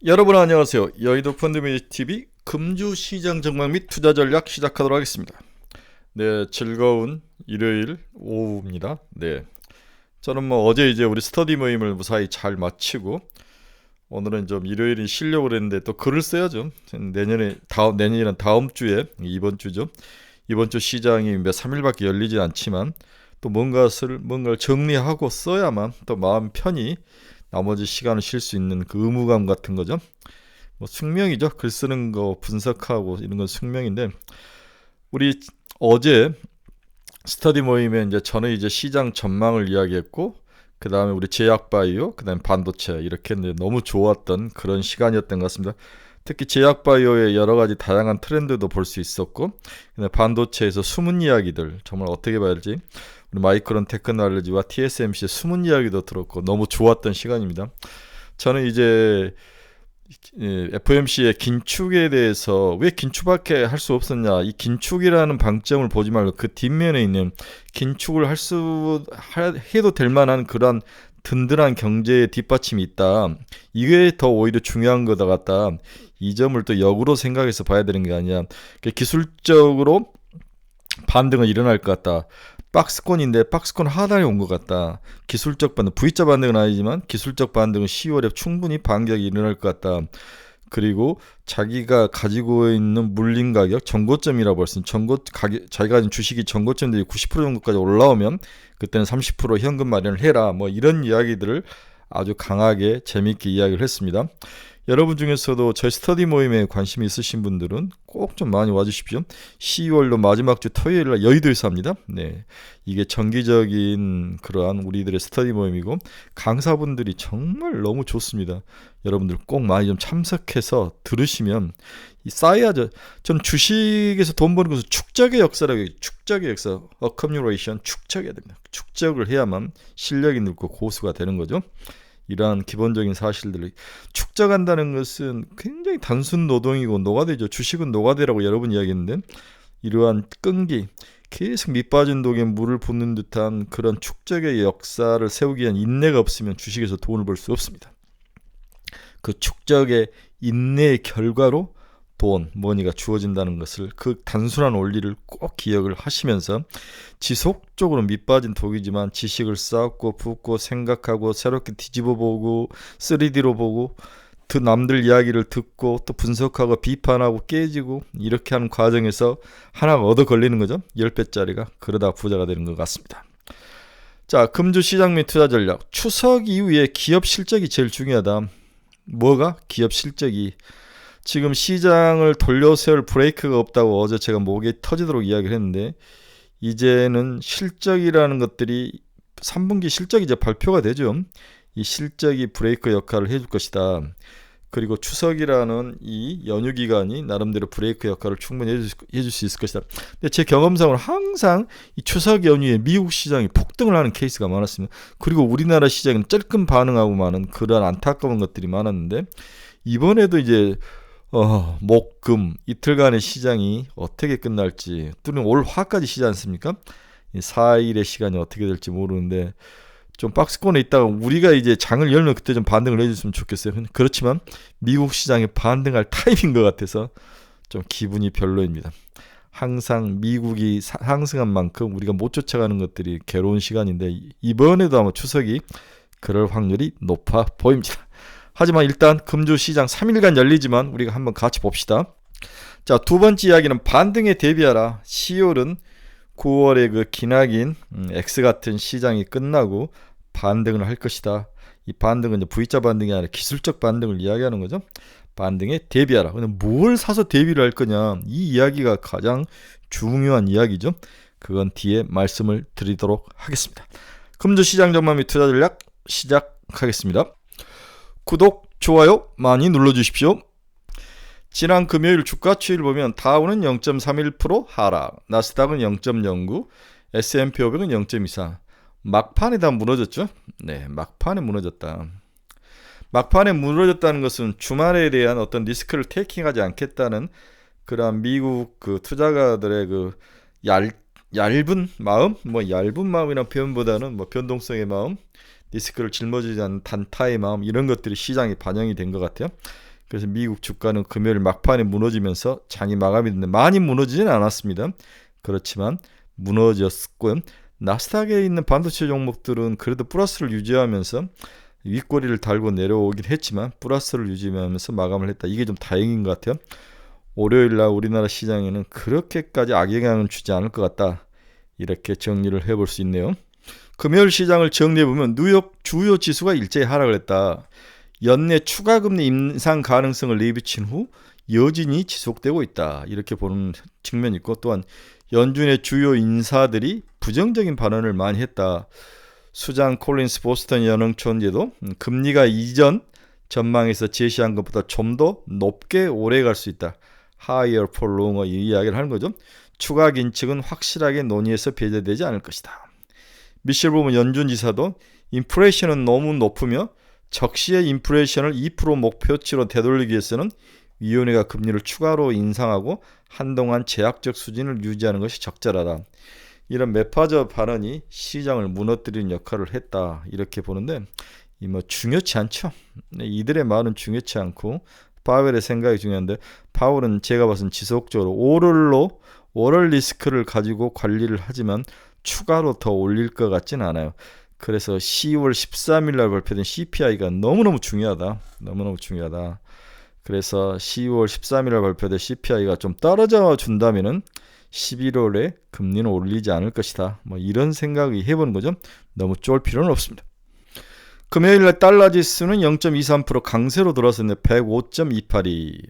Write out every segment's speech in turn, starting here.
여러분 안녕하세요. 여의도 펀드매니TV 금주시장 전망 및 투자 전략 시작하도록 하겠습니다. 네, 즐거운 일요일 오후입니다. 네, 저는 어제 이제 우리 스터디 모임을 무사히 잘 마치고 오늘은 좀 일요일이 쉬려고 그랬는데 또 글을 써야죠. 내년이란 다음 주에 이번 주죠. 이번 주 시장이 몇 3일밖에 열리지 않지만 또 뭔가를 정리하고 써야만 또 마음 편히 나머지 시간을 쉴 수 있는 그 의무감 같은 거죠. 숙명이죠. 글 쓰는 거 분석하고 이런 건 숙명인데 우리 어제 스터디 모임에 이제 저는 이제 시장 전망을 이야기했고 그 다음에 우리 제약바이오, 그 다음에 반도체 이렇게 너무 좋았던 그런 시간이었던 것 같습니다. 특히 제약바이오의 여러 가지 다양한 트렌드도 볼 수 있었고 반도체에서 숨은 이야기들 정말 어떻게 봐야 할지 우리 마이크론 테크놀로지와 TSMC의 숨은 이야기도 들었고 너무 좋았던 시간입니다. 저는 이제 FOMC의 긴축에 대해서 왜 긴축밖에 할 수 없었냐, 이 긴축이라는 방점을 보지 말고 그 뒷면에 있는 긴축을 해도 될 만한 그런 든든한 경제의 뒷받침이 있다. 이게 더 오히려 중요한 거다 같다. 이 점을 또 역으로 생각해서 봐야 되는 게 아니야. 기술적으로 반등은 일어날 것 같다. 박스권인데 박스권 하단에 온 것 같다. 기술적 반등, V자 반등은 아니지만 기술적 반등은 10월에 충분히 반격이 일어날 것 같다. 그리고 자기가 가지고 있는 물린 가격, 정고점이라고 할 수 있는 자기가 가진 주식이 정고점들이 90% 정도까지 올라오면 그때는 30% 현금 마련을 해라. 이런 이야기들을 아주 강하게 재미있게 이야기를 했습니다. 여러분 중에서도 저희 스터디 모임에 관심이 있으신 분들은 꼭 좀 많이 와주십시오. 12월로 마지막 주 토요일날 여의도에서 합니다. 네, 이게 정기적인 그러한 우리들의 스터디 모임이고 강사분들이 정말 너무 좋습니다. 여러분들 꼭 많이 좀 참석해서 들으시면 쌓여야죠. 전 주식에서 돈 버는 것은 축적의 역사라고 해요. 축적의 역사, accumulation, 축적해야 됩니다. 축적을 해야만 실력이 늘고 고수가 되는 거죠. 이러한 기본적인 사실들을 축적한다는 것은 굉장히 단순 노동이고 노가다죠. 주식은 노가다라고 여러 번 이야기했는데 이러한 끈기, 계속 밑빠진 독에 물을 붓는 듯한 그런 축적의 역사를 세우기 위한 인내가 없으면 주식에서 돈을 벌 수 없습니다. 그 축적의 인내의 결과로 돈, 머니가 주어진다는 것을, 그 단순한 원리를 꼭 기억을 하시면서 지속적으로 밑빠진 독이지만 지식을 쌓고 붓고 생각하고 새롭게 뒤집어보고 3D로 보고 남들 이야기를 듣고 또 분석하고 비판하고 깨지고 이렇게 하는 과정에서 하나가 얻어 걸리는 거죠. 10배짜리가. 그러다 부자가 되는 것 같습니다. 자, 금주 시장 및 투자 전략. 추석 이후에 기업 실적이 제일 중요하다. 뭐가? 기업 실적이. 지금 시장을 돌려세울 브레이크가 없다고 어제 제가 목이 터지도록 이야기를 했는데 이제는 실적이라는 것들이 3분기 실적이 이제 발표가 되죠. 이 실적이 브레이크 역할을 해줄 것이다. 그리고 추석이라는 이 연휴 기간이 나름대로 브레이크 역할을 충분히 해줄 수 있을 것이다. 근데 제 경험상으로 항상 이 추석 연휴에 미국 시장이 폭등을 하는 케이스가 많았습니다. 그리고 우리나라 시장은 찔끔 반응하고 많은 그런 안타까운 것들이 많았는데 이번에도 이제 목, 금 이틀간의 시장이 어떻게 끝날지, 또는 올 화까지 쉬지 않습니까? 4일의 시간이 어떻게 될지 모르는데 좀 박스권에 있다가 우리가 이제 장을 열면 그때 좀 반등을 해줬으면 좋겠어요. 그렇지만 미국 시장에 반등할 타입인 것 같아서 좀 기분이 별로입니다. 항상 미국이 상승한 만큼 우리가 못 쫓아가는 것들이 괴로운 시간인데 이번에도 아마 추석이 그럴 확률이 높아 보입니다. 하지만 일단 금주 시장 3일간 열리지만 우리가 한번 같이 봅시다. 자, 두 번째 이야기는 반등에 대비하라. 10월은 9월의 그 기나긴 X 같은 시장이 끝나고 반등을 할 것이다. 이 반등은 이제 V자 반등이 아니라 기술적 반등을 이야기하는 거죠. 반등에 대비하라. 근데 뭘 사서 대비를 할 거냐? 이 이야기가 가장 중요한 이야기죠. 그건 뒤에 말씀을 드리도록 하겠습니다. 금주 시장 전망 및 투자 전략 시작하겠습니다. 구독, 좋아요 많이 눌러주십시오. 지난 금요일 주가 추이를 보면 다우는 0.31% 하락, 나스닥은 0.09, S&P 500은 0.24. 막판에 다 무너졌죠? 네, 막판에 무너졌다. 막판에 무너졌다는 것은 주말에 대한 어떤 리스크를 테이킹하지 않겠다는 그런 미국 그 투자가들의 그 얇은 마음, 얇은 마음이라는 표현보다는 변동성의 마음, 리스크를 짊어지지 않는 단타의 마음, 이런 것들이 시장에 반영이 된 것 같아요. 그래서 미국 주가는 금요일 막판에 무너지면서 장이 마감이 됐는데 많이 무너지지는 않았습니다. 그렇지만 무너졌고요. 나스닥에 있는 반도체 종목들은 그래도 플러스를 유지하면서 윗꼬리를 달고 내려오긴 했지만 플러스를 유지하면서 마감을 했다. 이게 좀 다행인 것 같아요. 월요일날 우리나라 시장에는 그렇게까지 악영향은 주지 않을 것 같다. 이렇게 정리를 해볼 수 있네요. 금요일 시장을 정리해보면 뉴욕 주요 지수가 일제히 하락을 했다. 연내 추가 금리 인상 가능성을 내비친 후 여진이 지속되고 있다. 이렇게 보는 측면이 있고, 또한 연준의 주요 인사들이 부정적인 발언을 많이 했다. 수장 콜린스 보스턴 연흥촌재도 금리가 이전 전망에서 제시한 것보다 좀 더 높게 오래 갈 수 있다. higher for longer 이 이야기를 하는 거죠. 추가 긴축은 확실하게 논의해서 배제되지 않을 것이다. 미셸 보면 연준 지사도 인플레이션은 너무 높으며 적시의 인플레이션을 2% 목표치로 되돌리기 위해서는 위원회가 금리를 추가로 인상하고 한동안 제약적 수준을 유지하는 것이 적절하다. 이런 매파저 발언이 시장을 무너뜨리는 역할을 했다. 이렇게 보는데 이 뭐 중요치 않죠. 이들의 말은 중요치 않고 파웰의 생각이 중요한데, 파웰은 제가 봐서는 지속적으로 오럴 리스크를 가지고 관리를 하지만 추가로 더 올릴 것 같지는 않아요. 그래서 10월 13일 날 발표된 CPI가 너무너무 중요하다. 그래서 10월 13일 날 발표된 CPI가 좀 떨어져 준다면은 11월에 금리는 올리지 않을 것이다. 뭐 이런 생각이 해보는 거죠. 너무 쫄 필요는 없습니다. 금요일날 달러 지수는 0.23% 강세로 들어왔었는데 105.28이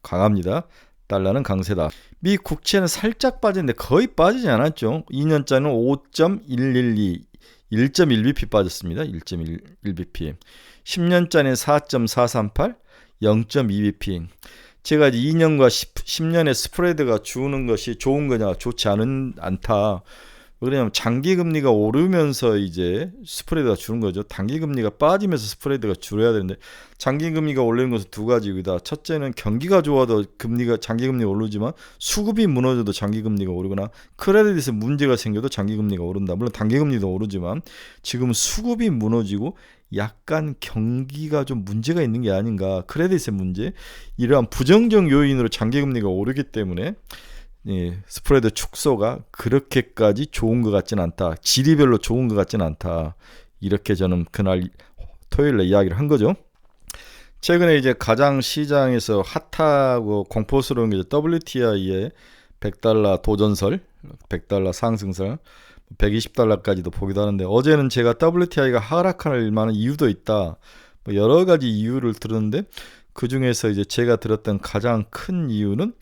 강합니다. 달러는 강세다. 미 국채는 살짝 빠졌는데 거의 빠지지 않았죠. 2년짜리는 5.112 1.1bp 빠졌습니다. 1.1bp. 10년짜리는 4.438 0.2bp. 제가 이제 2년과 10년의 스프레드가 주는 것이 좋은 거냐, 좋지 않다. 왜냐하면 장기금리가 오르면서 이제 스프레드가 주는 거죠. 단기금리가 빠지면서 스프레드가 줄어야 되는데, 장기금리가 오르는 것은 두 가지 이유다. 첫째는 경기가 좋아도 장기금리가 오르지만 수급이 무너져도 장기금리가 오르거나 크레딧에 문제가 생겨도 장기금리가 오른다. 물론 단기금리도 오르지만 지금은 수급이 무너지고 약간 경기가 좀 문제가 있는 게 아닌가. 크레딧의 문제. 이러한 부정적 요인으로 장기금리가 오르기 때문에 스프레드 축소가 그렇게까지 좋은 것 같지는 않다. 지리별로 좋은 것 같지는 않다. 이렇게 저는 그날 토요일에 이야기를 한 거죠. 최근에 이제 가장 시장에서 핫하고 공포스러운 게 WTI의 $100 도전설, $100 상승설, $120까지도 보기도 하는데, 어제는 제가 WTI가 하락할 만한 이유도 있다. 여러 가지 이유를 들었는데, 그 중에서 이제 제가 들었던 가장 큰 이유는,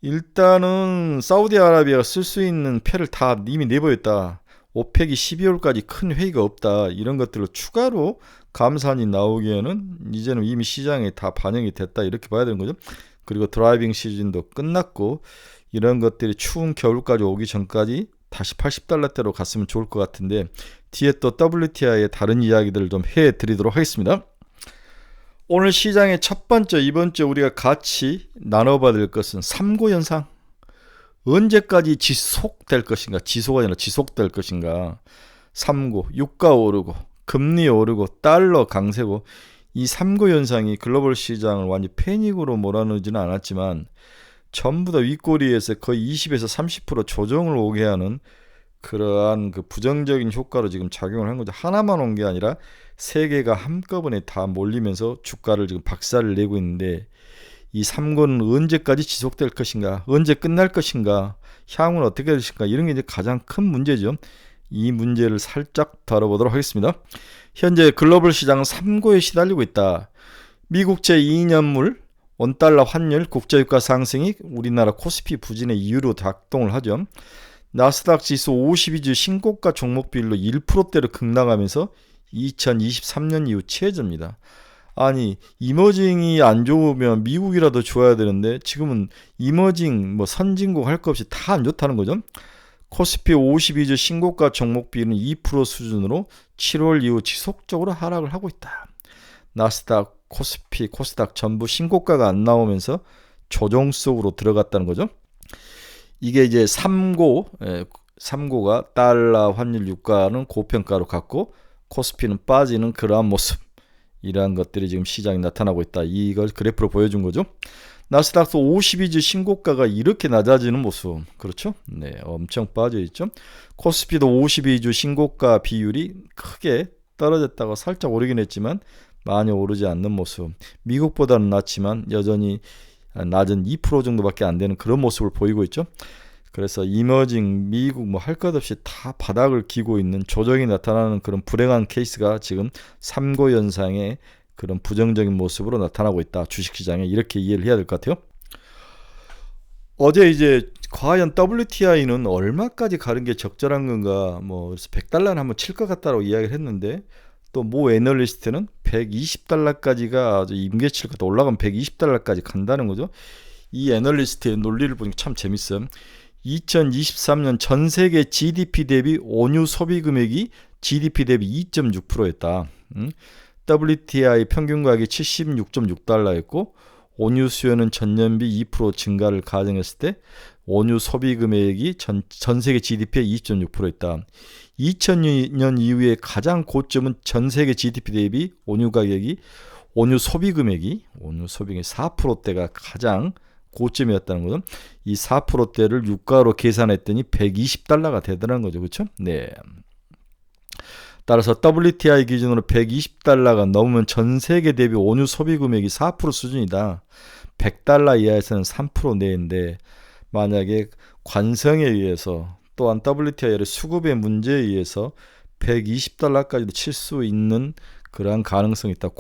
일단은 사우디아라비아가 쓸 수 있는 패를 다 이미 내버렸다. 오펙이 12월까지 큰 회의가 없다. 이런 것들로 추가로 감산이 나오기에는 이제는 이미 시장에 다 반영이 됐다. 이렇게 봐야 되는 거죠. 그리고 드라이빙 시즌도 끝났고, 이런 것들이 추운 겨울까지 오기 전까지 다시 $80대로 갔으면 좋을 것 같은데, 뒤에 또 WTI의 다른 이야기들을 좀 해드리도록 하겠습니다. 오늘 시장의 첫 번째, 이번 주 우리가 같이 나눠봐야 될 것은 3고 현상. 언제까지 지속될 것인가? 지소가 아니라 지속될 것인가? 3고, 유가 오르고 금리 오르고 달러 강세고, 이 3고 현상이 글로벌 시장을 완전 패닉으로 몰아넣지는 않았지만 전부 다 윗꼬리에서 거의 20에서 30% 조정을 오게 하는 그러한 그 부정적인 효과로 지금 작용을 한 거죠. 하나만 온 게 아니라 세 개가 한꺼번에 다 몰리면서 주가를 지금 박살을 내고 있는데, 이 3고는 언제까지 지속될 것인가, 언제 끝날 것인가, 향후는 어떻게 될 것인가, 이런 게 이제 가장 큰 문제죠. 이 문제를 살짝 다뤄보도록 하겠습니다. 현재 글로벌 시장은 3고에 시달리고 있다. 미국채 2년물 원달러 환율 국제유가 상승이 우리나라 코스피 부진의 이유로 작동을 하죠. 나스닥 지수 52주 신고가 종목 비율로 1%대로 급락하면서 2023년 이후 최저입니다. 아니, 이머징이 안 좋으면 미국이라도 좋아야 되는데 지금은 이머징 선진국 할 것 없이 다 안 좋다는 거죠. 코스피 52주 신고가 종목 비율은 2% 수준으로 7월 이후 지속적으로 하락을 하고 있다. 나스닥, 코스피, 코스닥 전부 신고가가 안 나오면서 조정 속으로 들어갔다는 거죠. 이게 이제 3고가 달러 환율 유가는 고평가로 갔고 코스피는 빠지는 그러한 모습. 이러한 것들이 지금 시장에 나타나고 있다. 이걸 그래프로 보여준 거죠. 나스닥도 52주 신고가가 이렇게 낮아지는 모습. 그렇죠? 네, 엄청 빠져 있죠. 코스피도 52주 신고가 비율이 크게 떨어졌다가 살짝 오르긴 했지만 많이 오르지 않는 모습. 미국보다는 낮지만 여전히 낮은 2% 정도밖에 안 되는 그런 모습을 보이고 있죠. 그래서 이머징, 미국 뭐 할 것 없이 다 바닥을 기고 있는 조정이 나타나는 그런 불행한 케이스가 지금 3고 현상의 그런 부정적인 모습으로 나타나고 있다. 주식시장에 이렇게 이해를 해야 될 것 같아요. 어제 이제 과연 WTI는 얼마까지 가는 게 적절한 건가, 뭐 그래서 100달러는 한번 칠 것 같다고 이야기를 했는데 또 모 애널리스트는 120달러까지가 아주 임계치를 갖다 올라가면 120달러까지 간다는 거죠. 이 애널리스트의 논리를 보니까 참 재밌어요. 2023년 전 세계 GDP 대비 원유 소비 금액이 GDP 대비 2.6%였다. WTI 평균 가격이 76.6달러였고 원유 수요는 전년비 2% 증가를 가정했을 때 원유 소비 금액이 전 세계 GDP의 2.6%였다. 2000년 이후에 가장 고점은 전 세계 GDP 대비 원유 소비 금액이 4%대가 가장 고점이었다는 거죠. 이 4%대를 유가로 계산했더니 120달러가 되더라는 거죠. 그렇죠? 네. 따라서 WTI 기준으로 120달러가 넘으면 전 세계 대비 원유 소비 금액이 4% 수준이다. 100달러 이하에서는 3% 내인데 만약에 관성에 의해서 또한 WTI의 수급의 문제에 의해서 120달러까지도 칠 수 있는 그러한 가능성이 있다.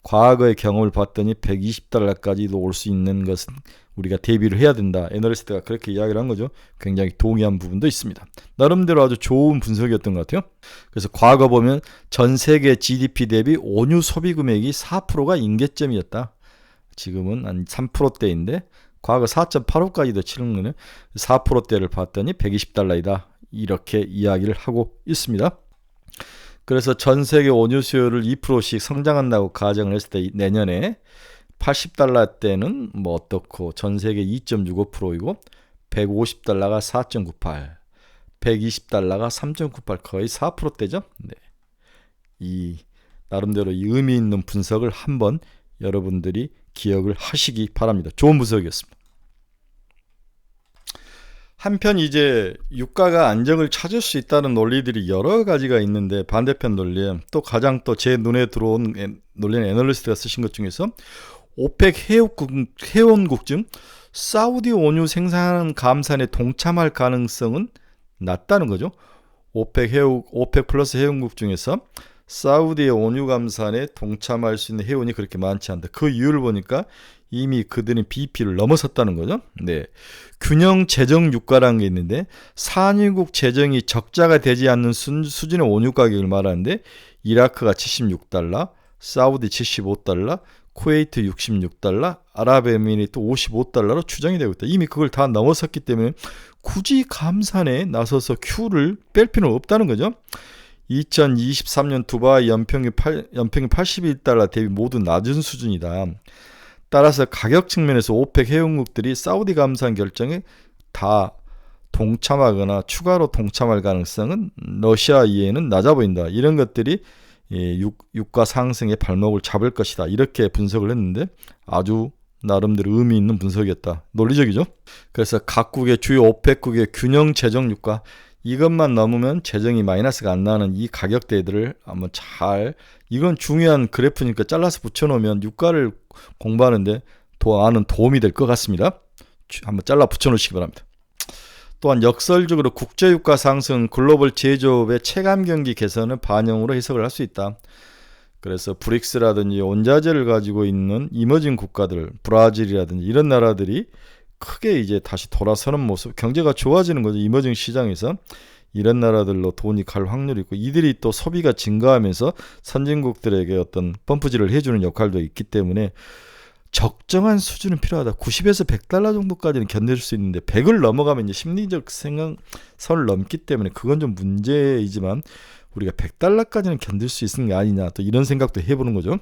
과거의 경험을 봤더니 120달러까지도 올 수 있는 것은 우리가 대비를 해야 된다. 애널리스트가 그렇게 이야기를 한 거죠. 굉장히 동의한 부분도 있습니다. 나름대로 아주 좋은 분석이었던 것 같아요. 그래서 과거 보면 전 세계 GDP 대비 원유 소비 금액이 4%가 임계점이었다. 지금은 한 3%대인데 과거 4.85까지도 치는 거는 4%대를 봤더니 120달러이다. 이렇게 이야기를 하고 있습니다. 그래서 전 세계 원유 수요를 2%씩 성장한다고 가정을 했을 때 내년에 80달러 대는 뭐 어떻고 전 세계 2.65%이고 150달러가 4.98, 120달러가 3.98 거의 4%대죠. 네. 이 나름대로 이 의미 있는 분석을 한번 여러분들이 기억을 하시기 바랍니다. 좋은 분석이었습니다. 한편 이제 유가가 안정을 찾을 수 있다는 논리들이 여러 가지가 있는데 반대편 논리에 또 가장 또 제 눈에 들어온 논리는 애널리스트가 쓰신 것 중에서 오펙 회원국 중 사우디 원유 생산 감산에 동참할 가능성은 낮다는 거죠. 오펙 플러스 회원국 중에서 사우디의 원유 감산에 동참할 수 있는 회원이 그렇게 많지 않다. 그 이유를 보니까 이미 그들은 BP를 넘어섰다는 거죠. 네, 균형 재정 유가라는 게 있는데 산유국 재정이 적자가 되지 않는 수준의 원유 가격을 말하는데 이라크가 76달러, 사우디 75달러, 쿠웨이트 66달러, 아랍에미리트 55달러로 추정이 되고 있다. 이미 그걸 다 넘어섰기 때문에 굳이 감산에 나서서 Q를 뺄 필요는 없다는 거죠. 2023년 두바이 연평균 81달러 대비 모두 낮은 수준이다. 따라서 가격 측면에서 오펙 회원국들이 사우디 감산 결정에 다 동참하거나 추가로 동참할 가능성은 러시아 이외에는 낮아 보인다. 이런 것들이 유가 상승의 발목을 잡을 것이다. 이렇게 분석을 했는데 아주 나름대로 의미 있는 분석이었다. 논리적이죠. 그래서 각국의 주요 오펙국의 균형 재정 유가 이것만 넘으면 재정이 마이너스가 안 나는 이 가격대들을 한번 이건 중요한 그래프니까 잘라서 붙여놓으면 유가를 공부하는데 아는 도움이 될 것 같습니다. 한번 잘라 붙여놓으시기 바랍니다. 또한 역설적으로 국제유가 상승, 글로벌 제조업의 체감 경기 개선을 반영으로 해석을 할 수 있다. 그래서 브릭스라든지 원자재를 가지고 있는 이머징 국가들, 브라질이라든지 이런 나라들이 크게 이제 다시 돌아서는 모습, 경제가 좋아지는 거죠. 이머징 시장에서 이런 나라들로 돈이 갈 확률이 있고 이들이 또 소비가 증가하면서 선진국들에게 어떤 펌프질을 해주는 역할도 있기 때문에 적정한 수준은 필요하다. 90에서 100달러 정도까지는 견딜 수 있는데 100을 넘어가면 이제 심리적 선을 넘기 때문에 그건 좀 문제이지만 우리가 100달러까지는 견딜 수 있는 게 아니냐 또 이런 생각도 해보는 거죠.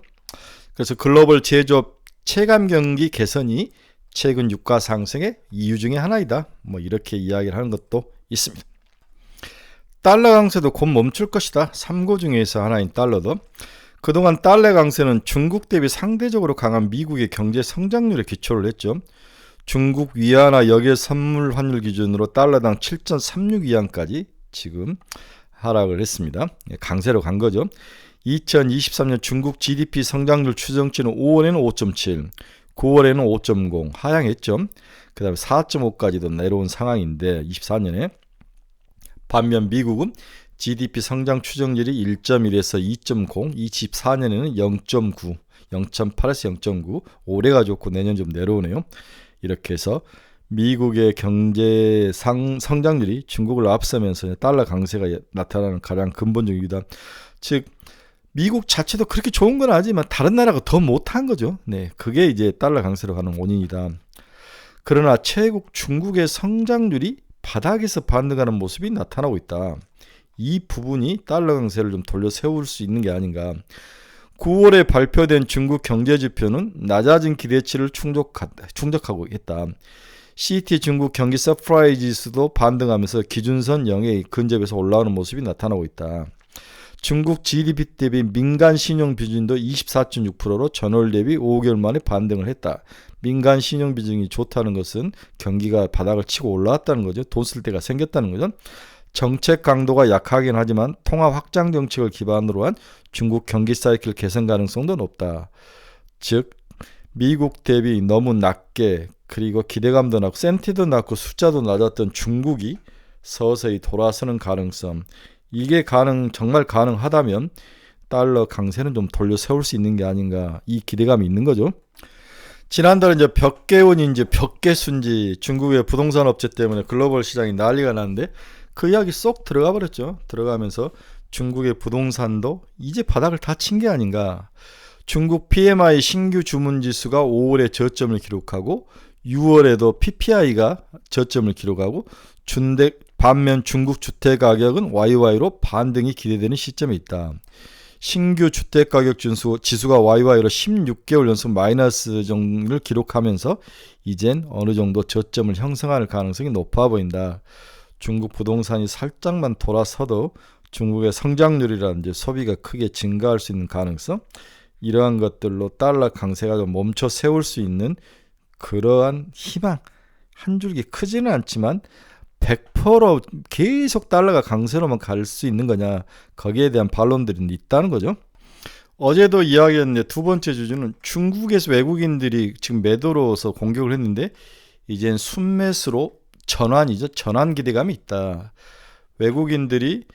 그래서 글로벌 제조업 체감 경기 개선이 최근 유가 상승의 이유 중에 하나이다. 뭐 이렇게 이야기를 하는 것도 있습니다. 달러 강세도 곧 멈출 것이다. 3고 중에서 하나인 달러도 그동안 달러 강세는 중국 대비 상대적으로 강한 미국의 경제 성장률에 기초를 했죠. 중국 위안화 역외 선물 환율 기준으로 달러당 7.36위안까지 지금 하락을 했습니다. 강세로 간 거죠. 2023년 중국 GDP 성장률 추정치는 5월에는 5.7, 9월에는 5.0 하향했죠. 그 다음에 4.5까지도 내려온 상황인데 24년에. 반면 미국은 GDP 성장 추정률이 1.1에서 2.0, 24년에는 0.9, 0.8에서 0.9, 올해가 좋고 내년 좀 내려오네요. 이렇게 해서 미국의 경제 성장률이 중국을 앞서면서 달러 강세가 나타나는 가장 근본적인 이유다. 즉 미국 자체도 그렇게 좋은 건 아니지만 다른 나라가 더 못한 거죠. 네, 그게 이제 달러 강세로 가는 원인이다. 그러나 최국 중국의 성장률이 바닥에서 반등하는 모습이 나타나고 있다. 이 부분이 달러 강세를 좀 돌려 세울 수 있는 게 아닌가. 9월에 발표된 중국 경제지표는 낮아진 기대치를 충족하고 있다. CT 중국 경기 서프라이즈 지수도 반등하면서 기준선 0에 근접해서 올라오는 모습이 나타나고 있다. 중국 GDP 대비 민간 신용 비중도 24.6%로 전월 대비 5개월 만에 반등을 했다. 민간 신용 비중이 좋다는 것은 경기가 바닥을 치고 올라왔다는 거죠. 돈 쓸 데가 생겼다는 거죠. 정책 강도가 약하긴 하지만 통화 확장 정책을 기반으로 한 중국 경기 사이클 개선 가능성도 높다. 즉 미국 대비 너무 낮게 그리고 기대감도 낮고 센티도 낮고 숫자도 낮았던 중국이 서서히 돌아서는 가능성, 이게 정말 가능하다면 달러 강세는 좀 돌려 세울 수 있는 게 아닌가, 이 기대감이 있는 거죠. 지난달에 이제 벽개온인지 벽개순지 중국의 부동산 업체 때문에 글로벌 시장이 난리가 났는데 그 이야기 쏙 들어가 버렸죠. 들어가면서 중국의 부동산도 이제 바닥을 다 친 게 아닌가. 중국 PMI 신규 주문 지수가 5월에 저점을 기록하고 6월에도 PPI가 저점을 기록하고 반면 중국 주택 가격은 YY로 반등이 기대되는 시점에 있다. 신규 주택가격 지수가 YY로 16개월 연속 마이너스 정도를 기록하면서 이젠 어느 정도 저점을 형성할 가능성이 높아 보인다. 중국 부동산이 살짝만 돌아서도 중국의 성장률이라든지 소비가 크게 증가할 수 있는 가능성, 이러한 것들로 달러 강세가 좀 멈춰 세울 수 있는 그러한 희망, 한 줄기 크지는 않지만 100% 계속 달러가 강세로만 갈 수 있는 거냐, 거기에 대한 반론들이 있다는 거죠. 어제도 이야기했는데 두 번째 주제는 중국에서 외국인들이 지금 매도로서 공격을 했는데 이젠 순매수로 전환이죠. 전환 기대감이 있다. 외국인들이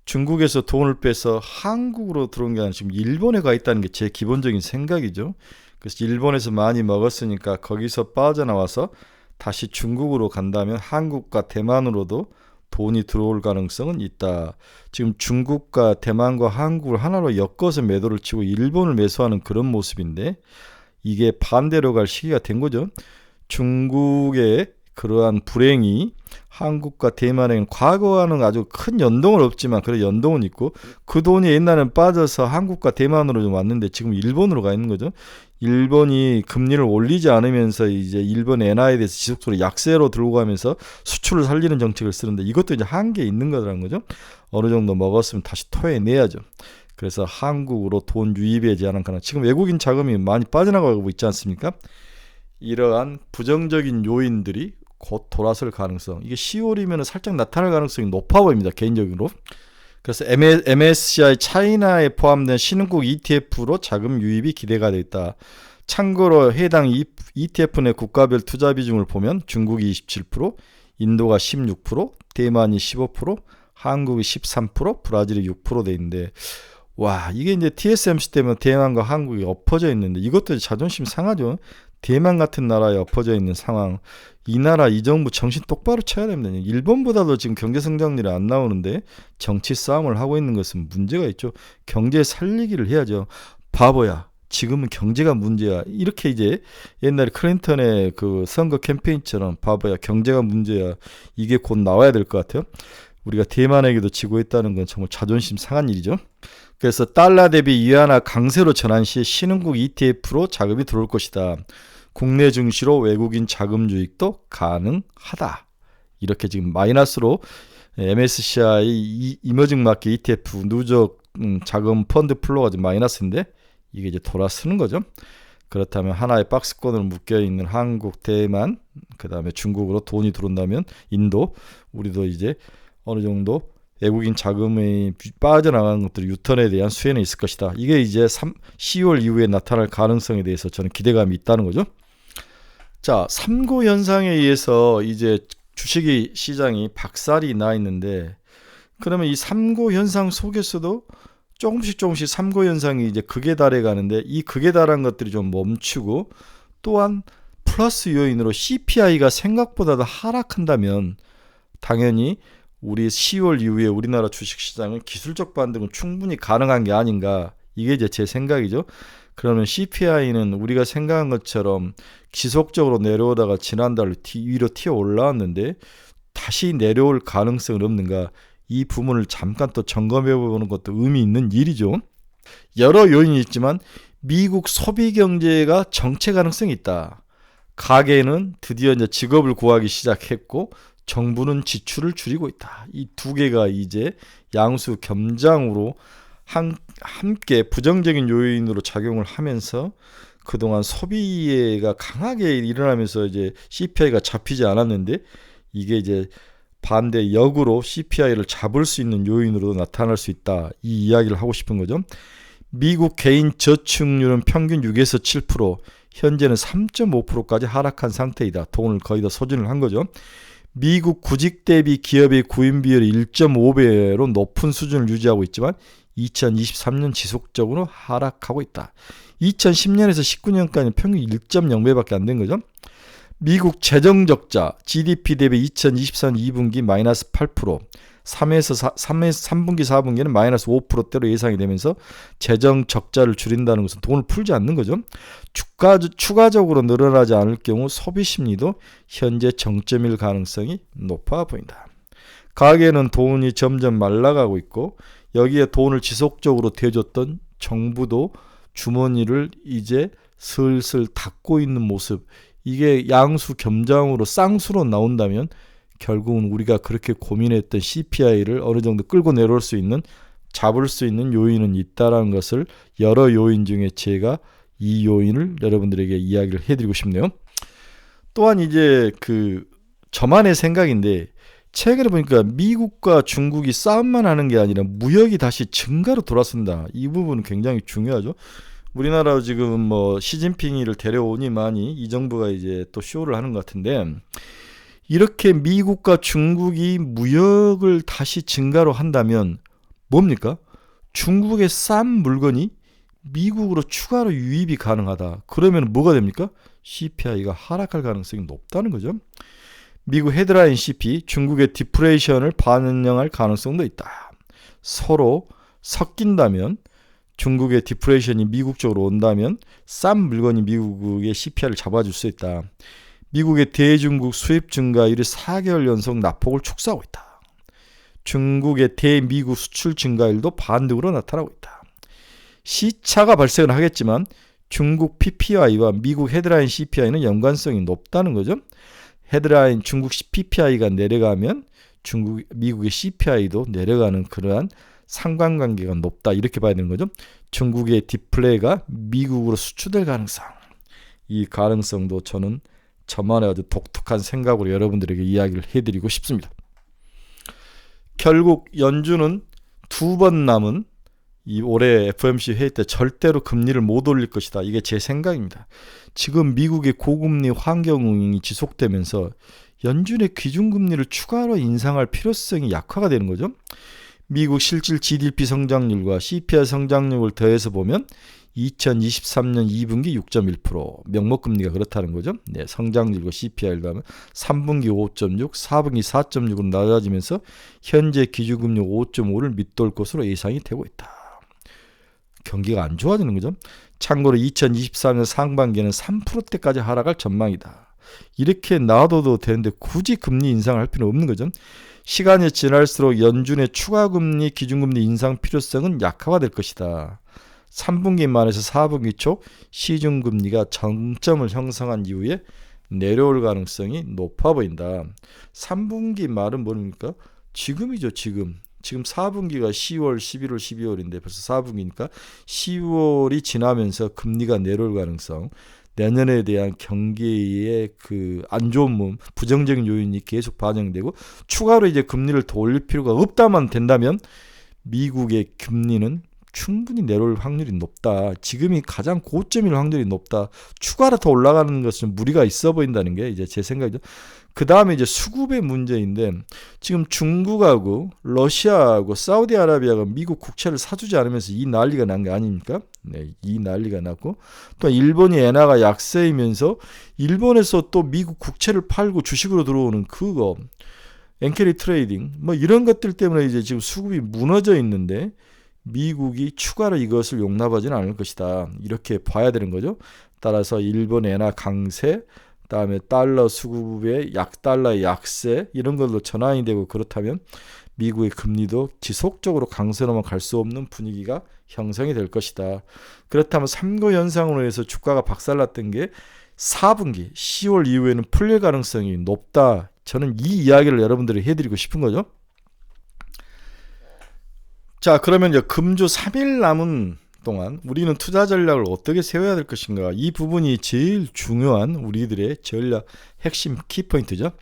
중국에서 돈을 빼서 한국으로 들어온 게 아니라 지금 일본에 가 있다는 게 제 기본적인 생각이죠. 그래서 일본에서 많이 먹었으니까 거기서 빠져나와서 다시 중국으로 간다면 한국과 대만으로도 돈이 들어올 가능성은 있다. 지금 중국과 대만과 한국을 하나로 엮어서 매도를 치고 일본을 매수하는 그런 모습인데 이게 반대로 갈 시기가 된 거죠. 중국의 그러한 불행이 한국과 대만에는 과거와는 아주 큰 연동은 없지만 그런 연동은 있고, 그 돈이 옛날에는 빠져서 한국과 대만으로 좀 왔는데 지금 일본으로 가 있는 거죠. 일본이 금리를 올리지 않으면서 이제 일본 엔화에 대해서 지속적으로 약세로 들고 가면서 수출을 살리는 정책을 쓰는데 이것도 이제 한계에 있는 거라는 거죠. 어느 정도 먹었으면 다시 토해내야죠. 그래서 한국으로 돈 유입에 제한한 가능. 지금 외국인 자금이 많이 빠져나가고 있지 않습니까? 이러한 부정적인 요인들이 곧 돌아설 가능성, 이게 10월이면 살짝 나타날 가능성이 높아 보입니다. 개인적으로. 그래서 MSCI 차이나에 포함된 신흥국 ETF로 자금 유입이 기대가 되어 있다. 참고로 해당 ETF 내 국가별 투자 비중을 보면 중국이 27%, 인도가 16%, 대만이 15%, 한국이 13%, 브라질이 6% 돼 있는데, 와, 이게 이제 TSMC 때문에 대만과 한국이 엎어져 있는데 이것도 자존심 상하죠. 대만 같은 나라에 엎어져 있는 상황, 이 나라 이 정부 정신 똑바로 차야 됩니다. 일본보다도 지금 경제 성장률이 안 나오는데 정치 싸움을 하고 있는 것은 문제가 있죠. 경제 살리기를 해야죠. 바보야, 지금은 경제가 문제야. 이렇게 이제 옛날에 클린턴의 그 선거 캠페인처럼 바보야, 경제가 문제야, 이게 곧 나와야 될 것 같아요. 우리가 대만에게도 지고 있다는 건 정말 자존심 상한 일이죠. 그래서 달러 대비 위안화 강세로 전환 시 신흥국 ETF로 자금이 들어올 것이다. 국내 증시로 외국인 자금 유입도 가능하다. 이렇게 지금 마이너스로 MSCI 이머징 마켓 ETF 누적 자금 펀드 플로우가 좀 마이너스인데 이게 이제 돌아서는 거죠. 그렇다면 하나의 박스권으로 묶여있는 한국, 대만, 그 다음에 중국으로 돈이 들어온다면 인도, 우리도 이제 어느 정도 외국인 자금이 빠져나가는 것들이 유턴에 대한 수혜는 있을 것이다. 이게 이제 10월 이후에 나타날 가능성에 대해서 저는 기대감이 있다는 거죠. 자, 3고 현상에 의해서 이제 주식 시장이 박살이 나 있는데, 그러면 이 3고 현상 속에서도 조금씩 3고 현상이 이제 극에 달해 가는데, 이 극에 달한 것들이 좀 멈추고, 또한 플러스 요인으로 CPI가 생각보다 더 하락한다면 당연히 우리 10월 이후에 우리나라 주식시장은 기술적 반등은 충분히 가능한 게 아닌가, 이게 이제 제 생각이죠. 그러면 CPI는 우리가 생각한 것처럼 지속적으로 내려오다가 지난달 위로 튀어 올라왔는데 다시 내려올 가능성은 없는가, 이 부분을 잠깐 또 점검해 보는 것도 의미 있는 일이죠. 여러 요인이 있지만 미국 소비 경제가 정체 가능성이 있다. 가계는 드디어 이제 직업을 구하기 시작했고 정부는 지출을 줄이고 있다. 이 두 개가 이제 양수 겸장으로 함께 부정적인 요인으로 작용을 하면서 그동안 소비가 강하게 일어나면서 이제 CPI가 잡히지 않았는데, 이게 이제 반대 역으로 CPI를 잡을 수 있는 요인으로도 나타날 수 있다. 이 이야기를 하고 싶은 거죠. 미국 개인 저축률은 평균 6에서 7%, 현재는 3.5%까지 하락한 상태이다. 돈을 거의 다 소진을 한 거죠. 미국 구직 대비 기업의 구인 비율이 1.5배로 높은 수준을 유지하고 있지만 2023년 지속적으로 하락하고 있다. 2010년에서 19년까지 평균 1.0배밖에 안 된 거죠. 미국 재정적자 GDP 대비 2023년 2분기 마이너스 8%, 3분기 4분기는 마이너스 5%대로 예상이 되면서 재정적자를 줄인다는 것은 돈을 풀지 않는 거죠. 추가적으로 늘어나지 않을 경우 소비 심리도 현재 정점일 가능성이 높아 보인다. 가계는 돈이 점점 말라가고 있고, 여기에 돈을 지속적으로 대줬던 정부도 주머니를 이제 슬슬 닫고 있는 모습, 이게 양수 겸장으로 쌍수로 나온다면 결국은 우리가 그렇게 고민했던 CPI를 어느 정도 끌고 내려올 수 있는, 잡을 수 있는 요인은 있다라는 것을 여러 요인 중에 제가 이 요인을 여러분들에게 이야기를 해드리고 싶네요. 또한 이제 저만의 생각인데, 최근에 보니까 미국과 중국이 싸움만 하는 게 아니라 무역이 다시 증가로 돌아선다. 이 부분은 굉장히 중요하죠. 우리나라 지금 시진핑이를 데려오니만이 이 정부가 이제 또 쇼를 하는 것 같은데, 이렇게 미국과 중국이 무역을 다시 증가로 한다면 뭡니까? 중국의 싼 물건이 미국으로 추가로 유입이 가능하다. 그러면 뭐가 됩니까? CPI가 하락할 가능성이 높다는 거죠. 미국 헤드라인 CP, 중국의 디프레이션을 반영할 가능성도 있다. 서로 섞인다면, 중국의 디프레이션이 미국 쪽으로 온다면 싼 물건이 미국의 CPI를 잡아줄 수 있다. 미국의 대중국 수입 증가율이 4개월 연속 낙폭을 축소하고 있다. 중국의 대미국 수출 증가율도 반등으로 나타나고 있다. 시차가 발생을 하겠지만 중국 PPI와 미국 헤드라인 CPI는 연관성이 높다는 거죠. 헤드라인 중국 PPI가 내려가면 미국의 CPI도 내려가는 그러한 상관관계가 높다, 이렇게 봐야 되는 거죠. 중국의 디플레이가 미국으로 수출될 가능성, 이 가능성도 저만의 아주 독특한 생각으로 여러분들에게 이야기를 해드리고 싶습니다. 결국 연준은 2번 남은 이 올해 FOMC 회의 때 절대로 금리를 못 올릴 것이다. 이게 제 생각입니다. 지금 미국의 고금리 환경이 지속되면서 연준의 기준금리를 추가로 인상할 필요성이 약화가 되는 거죠. 미국 실질 GDP 성장률과 CPI 성장률을 더해서 보면 2023년 2분기 6.1%, 명목금리가 그렇다는 거죠. 네, 성장률과 CPI를 하면 3분기 5.6, 4분기 4.6으로 낮아지면서 현재 기준금리 5.5를 밑돌 것으로 예상이 되고 있다. 경기가 안 좋아지는 거죠. 참고로 2024년 상반기에는 3%대까지 하락할 전망이다. 이렇게 놔둬도 되는데 굳이 금리 인상을 할 필요는 없는 거죠. 시간이 지날수록 연준의 추가금리, 기준금리 인상 필요성은 약화가 될 것이다. 3분기 말에서 4분기 초 시중금리가 정점을 형성한 이후에 내려올 가능성이 높아 보인다. 3분기 말은 뭡니까? 지금이죠, 지금. 지금 4분기가 10월, 11월, 12월인데 벌써 4분기니까 10월이 지나면서 금리가 내려올 가능성, 내년에 대한 경기의 그 안 좋은 몸, 부정적인 요인이 계속 반영되고 추가로 이제 금리를 더 올릴 필요가 없다만 된다면 미국의 금리는 충분히 내려올 확률이 높다. 지금이 가장 고점일 확률이 높다. 추가로 더 올라가는 것은 무리가 있어 보인다는 게 이제 제 생각이죠. 그 다음에 이제 수급의 문제인데 지금 중국하고 러시아하고 사우디아라비아가 미국 국채를 사주지 않으면서 이 난리가 난 게 아닙니까? 네, 이 난리가 났고 또 일본이 엔화가 약세이면서 일본에서 또 미국 국채를 팔고 주식으로 들어오는 그거 엔캐리 트레이딩 뭐 이런 것들 때문에 이제 지금 수급이 무너져 있는데 미국이 추가로 이것을 용납하지는 않을 것이다. 이렇게 봐야 되는 거죠. 따라서 일본 엔화 강세, 그다음에 달러 수급의 달러의 약세 이런 걸로 전환이 되고 그렇다면 미국의 금리도 지속적으로 강세로만 갈 수 없는 분위기가 형성이 될 것이다. 그렇다면 3고 현상으로 해서 주가가 박살났던 게 4분기 10월 이후에는 풀릴 가능성이 높다. 저는 이 이야기를 여러분들이 해드리고 싶은 거죠. 자, 그러면 이제 금주 3일 남은 동안 우리는 투자 전략을 어떻게 세워야 될 것인가, 이 부분이 제일 중요한 우리들의 전략 핵심 키포인트죠.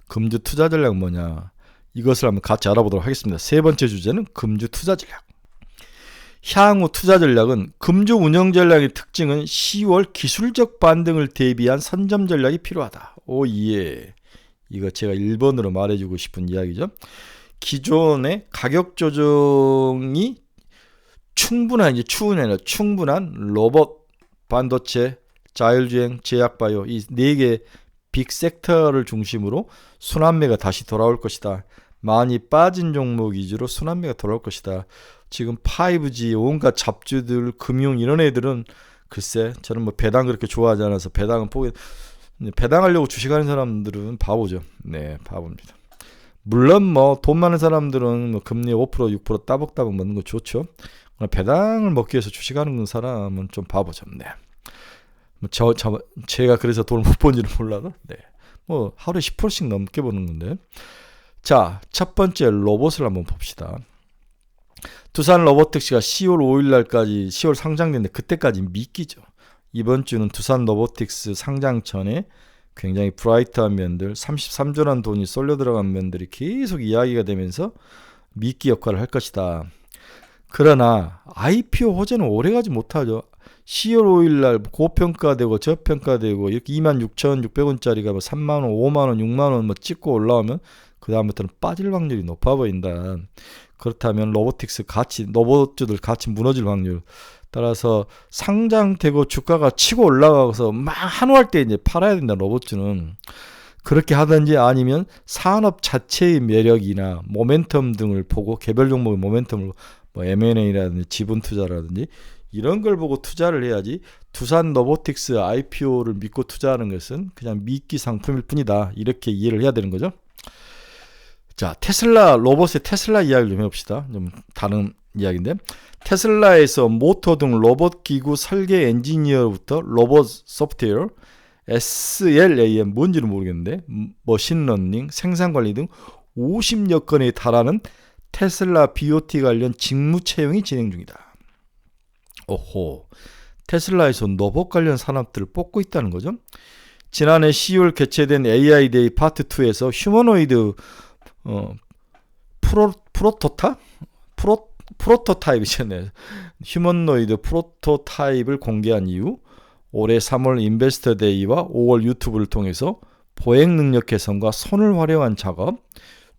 금주 투자 전략은 뭐냐, 이것을 한번 같이 알아보도록 하겠습니다. 세 번째 주제는 금주 투자 전략. 향후 투자 전략은 금주 운영 전략의 특징은 10월 기술적 반등을 대비한 선점 전략이 필요하다. 오예, 이거 제가 1번으로 말해주고 싶은 이야기죠. 기존의 가격 조정이 충분한, 이제 추운이 아니라 충분한 로봇, 반도체, 자율주행, 제약바이오 이 4개 빅섹터를 중심으로 순환매가 다시 돌아올 것이다. 많이 빠진 종목 위주로 순환매가 돌아올 것이다. 지금 5G 온갖 잡주들, 금융 이런 애들은 글쎄 저는 뭐 배당 그렇게 좋아하지 않아서 배당은 배당하려고 주식하는 사람들은 바보죠. 네, 바보입니다. 물론 뭐 돈 많은 사람들은 뭐 금리 5% 6% 따박따박 먹는 거 좋죠. 배당을 먹기 위해서 주식하는 사람은 좀 바보죠. 네. 제가 그래서 돈을 못 번지는 몰라도 네. 뭐 하루에 10%씩 넘게 버는 건데. 자, 첫 번째 로봇을 한번 봅시다. 두산 로보틱스가 10월 5일 날까지 10월 상장됐는데 그때까지 미끼죠. 이번 주는 두산 로보틱스 상장 전에 굉장히 브라이트한 면들, 33조라는 돈이 쏠려 들어간 면들이 계속 이야기가 되면서 미끼 역할을 할 것이다. 그러나 IPO 호재는 오래가지 못하죠. 10월 5일 날 고평가되고 저평가되고 이렇게 26,600원짜리가 뭐 3만원, 5만원, 6만원 뭐 찍고 올라오면 그 다음부터는 빠질 확률이 높아 보인다. 그렇다면 로보틱스 같이, 로봇주들 같이 무너질 확률. 따라서 상장되고 주가가 치고 올라가서 막 한호할 때 이제 팔아야 된다. 로봇주는 그렇게 하든지 아니면 산업 자체의 매력이나 모멘텀 등을 보고 개별 종목의 모멘텀을 뭐 M&A라든지 지분 투자라든지 이런 걸 보고 투자를 해야지, 두산 로보틱스 IPO를 믿고 투자하는 것은 그냥 미끼 상품일 뿐이다. 이렇게 이해를 해야 되는 거죠. 자, 테슬라, 로봇의 테슬라 이야기를 좀 해봅시다. 좀 다른 이야기인데, 테슬라에서 모터 등 로봇 기구 설계 엔지니어부터 로봇 소프트웨어, SLAM 뭔지는 모르겠는데 머신러닝, 생산관리 등 50여 건에 달하는 테슬라 BOT 관련 직무 채용이 진행 중이다. 오호, 테슬라에서 로봇 관련 산업들을 뽑고 있다는 거죠. 지난해 10월 개최된 AI 데이 파트 2에서 휴머노이드 프로토타입이잖아요. 휴머노이드 프로토타입을 공개한 이후 올해 3월 인베스터 데이와 5월 유튜브를 통해서 보행 능력 개선과 손을 활용한 작업,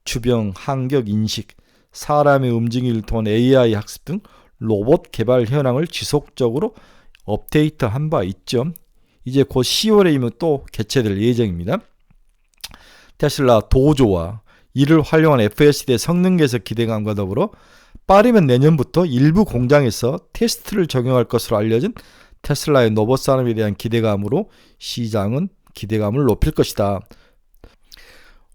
주변 환경 인식, 사람의 움직임을 통한 AI 학습 등 로봇 개발 현황을 지속적으로 업데이트한 바 있죠. 이제 곧 10월에이면 또 개최될 예정입니다. 테슬라 도조와 이를 활용한 FSD의 성능 개선 기대감과 더불어 빠르면 내년부터 일부 공장에서 테스트를 적용할 것으로 알려진 테슬라의 로봇 산업에 대한 기대감으로 시장은 기대감을 높일 것이다.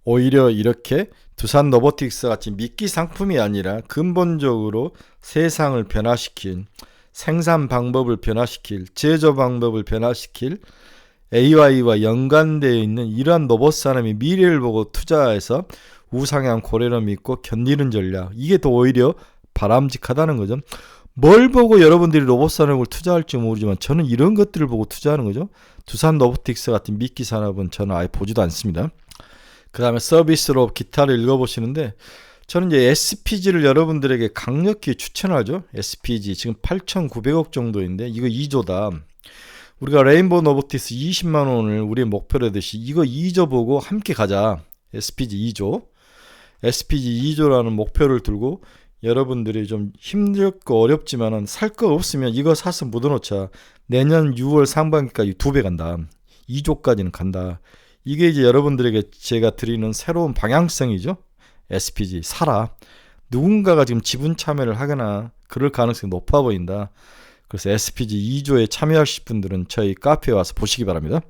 오히려 이렇게 두산 로보틱스 같이 미끼 상품이 아니라 근본적으로 세상을 변화시킨, 생산 방법을 변화시킬, 제조 방법을 변화시킬 AI와 연관되어 있는 이러한 로봇 산업의 미래를 보고 투자해서 우상향 고래를 믿고 견디는 전략, 이게 더 오히려 바람직하다는 거죠. 뭘 보고 여러분들이 로봇 산업을 투자할지 모르지만 저는 이런 것들을 보고 투자하는 거죠. 두산 로보틱스 같은 미끼 산업은 저는 아예 보지도 않습니다. 그 다음에 서비스로 기타를 읽어보시는데 저는 이제 SPG를 여러분들에게 강력히 추천하죠. SPG 지금 8,900억 정도인데 이거 2조다. 우리가 레인보우 로보틱스 20만 원을 우리의 목표로 하듯이 이거 2조 보고 함께 가자. SPG 2조. SPG 2조라는 목표를 들고 여러분들이 좀 힘들고 어렵지만은 살 거 없으면 이거 사서 묻어놓자. 내년 6월 상반기까지 2배 간다. 2조까지는 간다. 이게 이제 여러분들에게 제가 드리는 새로운 방향성이죠. SPG 사라. 누군가가 지금 지분 참여를 하거나 그럴 가능성이 높아 보인다. 그래서 SPG 2조에 참여하실 분들은 저희 카페에 와서 보시기 바랍니다.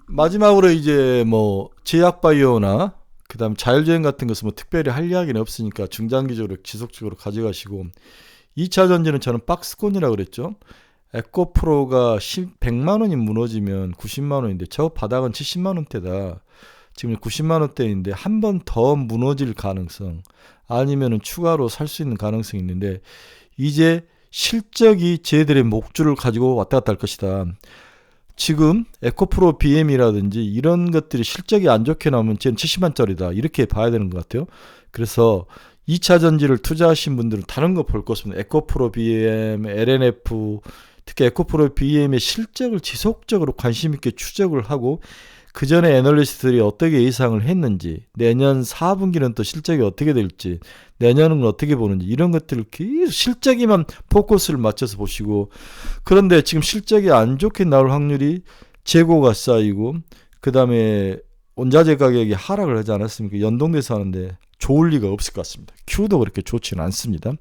마지막으로 이제 뭐 제약바이오나 그 다음 자율주행 같은 것은 뭐 특별히 할 이야기는 없으니까 중장기적으로 지속적으로 가져가시고 2차 전지는 저는 박스권이라고 그랬죠. 에코프로가 100만 원이 무너지면 90만 원인데 저 바닥은 70만 원대다. 지금 90만 원대인데 한 번 더 무너질 가능성 아니면은 추가로 살 수 있는 가능성이 있는데 이제 실적이 쟤들의 목줄을 가지고 왔다 갔다 할 것이다. 지금 에코프로 BM이라든지 이런 것들이 실적이 안 좋게 나오면 쟤는 70만짜리다. 이렇게 봐야 되는 것 같아요. 그래서 2차 전지를 투자하신 분들은 다른 거 볼 것 없습니다. 에코프로 BM, LNF, 특히 에코프로 BM의 실적을 지속적으로 관심 있게 추적을 하고 그 전에 애널리스트들이 어떻게 예상을 했는지, 내년 4분기는 또 실적이 어떻게 될지, 내년은 어떻게 보는지 이런 것들을 계속 실적에만 포커스를 맞춰서 보시고, 그런데 지금 실적이 안 좋게 나올 확률이 재고가 쌓이고 그 다음에 원자재 가격이 하락을 하지 않았습니까? 연동돼서 하는데 좋을 리가 없을 것 같습니다. Q도 그렇게 좋지는 않습니다.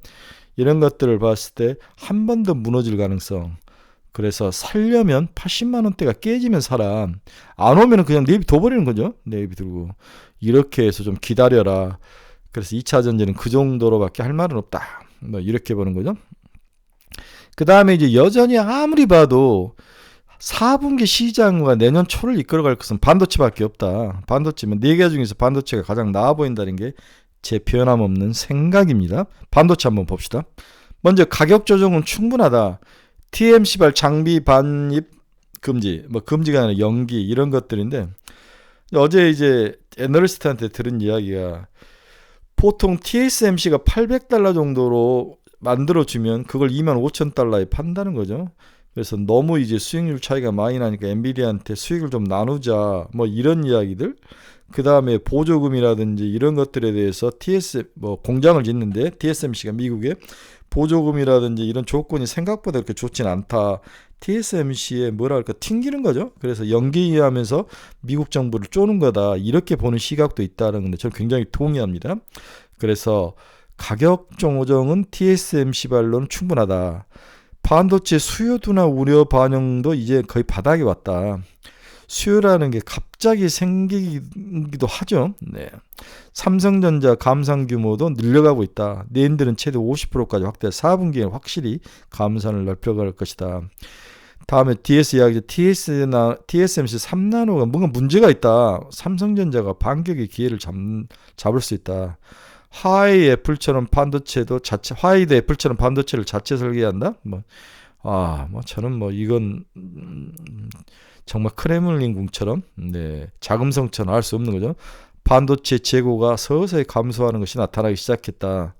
이런 것들을 봤을 때 한 번 더 무너질 가능성. 그래서 살려면 80만 원대가 깨지면 사라. 안 오면은 그냥 내비 둬버리는 거죠. 내비 들고. 이렇게 해서 좀 기다려라. 그래서 2차 전지는 그 정도로밖에 할 말은 없다. 뭐 이렇게 보는 거죠. 그 다음에 이제 여전히 아무리 봐도 4분기 시장과 내년 초를 이끌어갈 것은 반도체밖에 없다. 반도체면 4개 중에서 반도체가 가장 나아 보인다는 게 제 변함없는 생각입니다. 반도체 한번 봅시다. 먼저 가격 조정은 충분하다. TMC발 장비 반입 금지, 뭐 금지가 아니라 연기 이런 것들인데 어제 이제 애널리스트한테 들은 이야기가 보통 TSMC가 $800 정도로 만들어주면 그걸 25,000달러에 판다는 거죠. 그래서 너무 이제 수익률 차이가 많이 나니까 엔비디아한테 수익을 좀 나누자 뭐 이런 이야기들. 그 다음에 보조금이라든지 이런 것들에 대해서 뭐 공장을 짓는데 TSMC가 미국에 보조금이라든지 이런 조건이 생각보다 그렇게 좋진 않다. TSMC에 뭐랄까 튕기는 거죠. 그래서 연기하면서 미국 정부를 쪼는 거다. 이렇게 보는 시각도 있다는 건데 저는 굉장히 동의합니다. 그래서 가격 조정은 TSMC 발로는 충분하다. 반도체 수요 둔화 우려 반영도 이제 거의 바닥에 왔다. 수요라는 게 갑자기 생기기도 하죠. 네. 삼성전자 감산 규모도 늘려가고 있다. 내일들은 최대 50%까지 확대. 4분기에는 확실히 감산을 넓혀갈 것이다. 다음에 DS 이야기죠. TSMC 3나노가 뭔가 문제가 있다. 삼성전자가 반격의 기회를 잡을 수 있다. 화웨이도 애플처럼 반도체를 자체 설계한다. 저는 이건 정말 크레물린궁처럼 자금성처럼 할 수 없는 거죠. 반도체 재고가 서서히 감소하는 것이 나타나기 시작했다.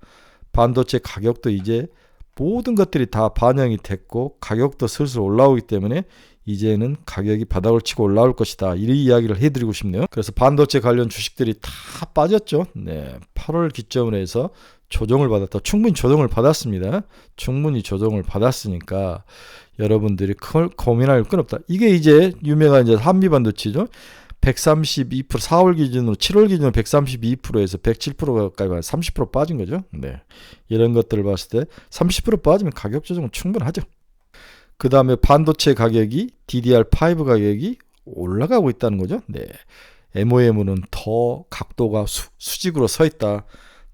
반도체 가격도 이제 모든 것들이 다 반영이 됐고 가격도 슬슬 올라오기 때문에 이제는 가격이 바닥을 치고 올라올 것이다. 이 이야기를 해드리고 싶네요. 그래서 반도체 관련 주식들이 다 빠졌죠. 8월 기점으로 해서 조정을 받았다. 충분히 조정을 받았습니다. 충분히 조정을 받았으니까 여러분들이 고민할 건 없다. 이게 이제 유명한 이제 한미반도체죠. 132% 4월 기준으로 7월 기준으로 132%에서 107%까지 30% 빠진 거죠. 이런 것들을 봤을 때 30% 빠지면 가격 조정은 충분하죠. 그 다음에 반도체 가격이 DDR5 가격이 올라가고 있다는 거죠. MOM은 더 각도가 수직으로 서 있다.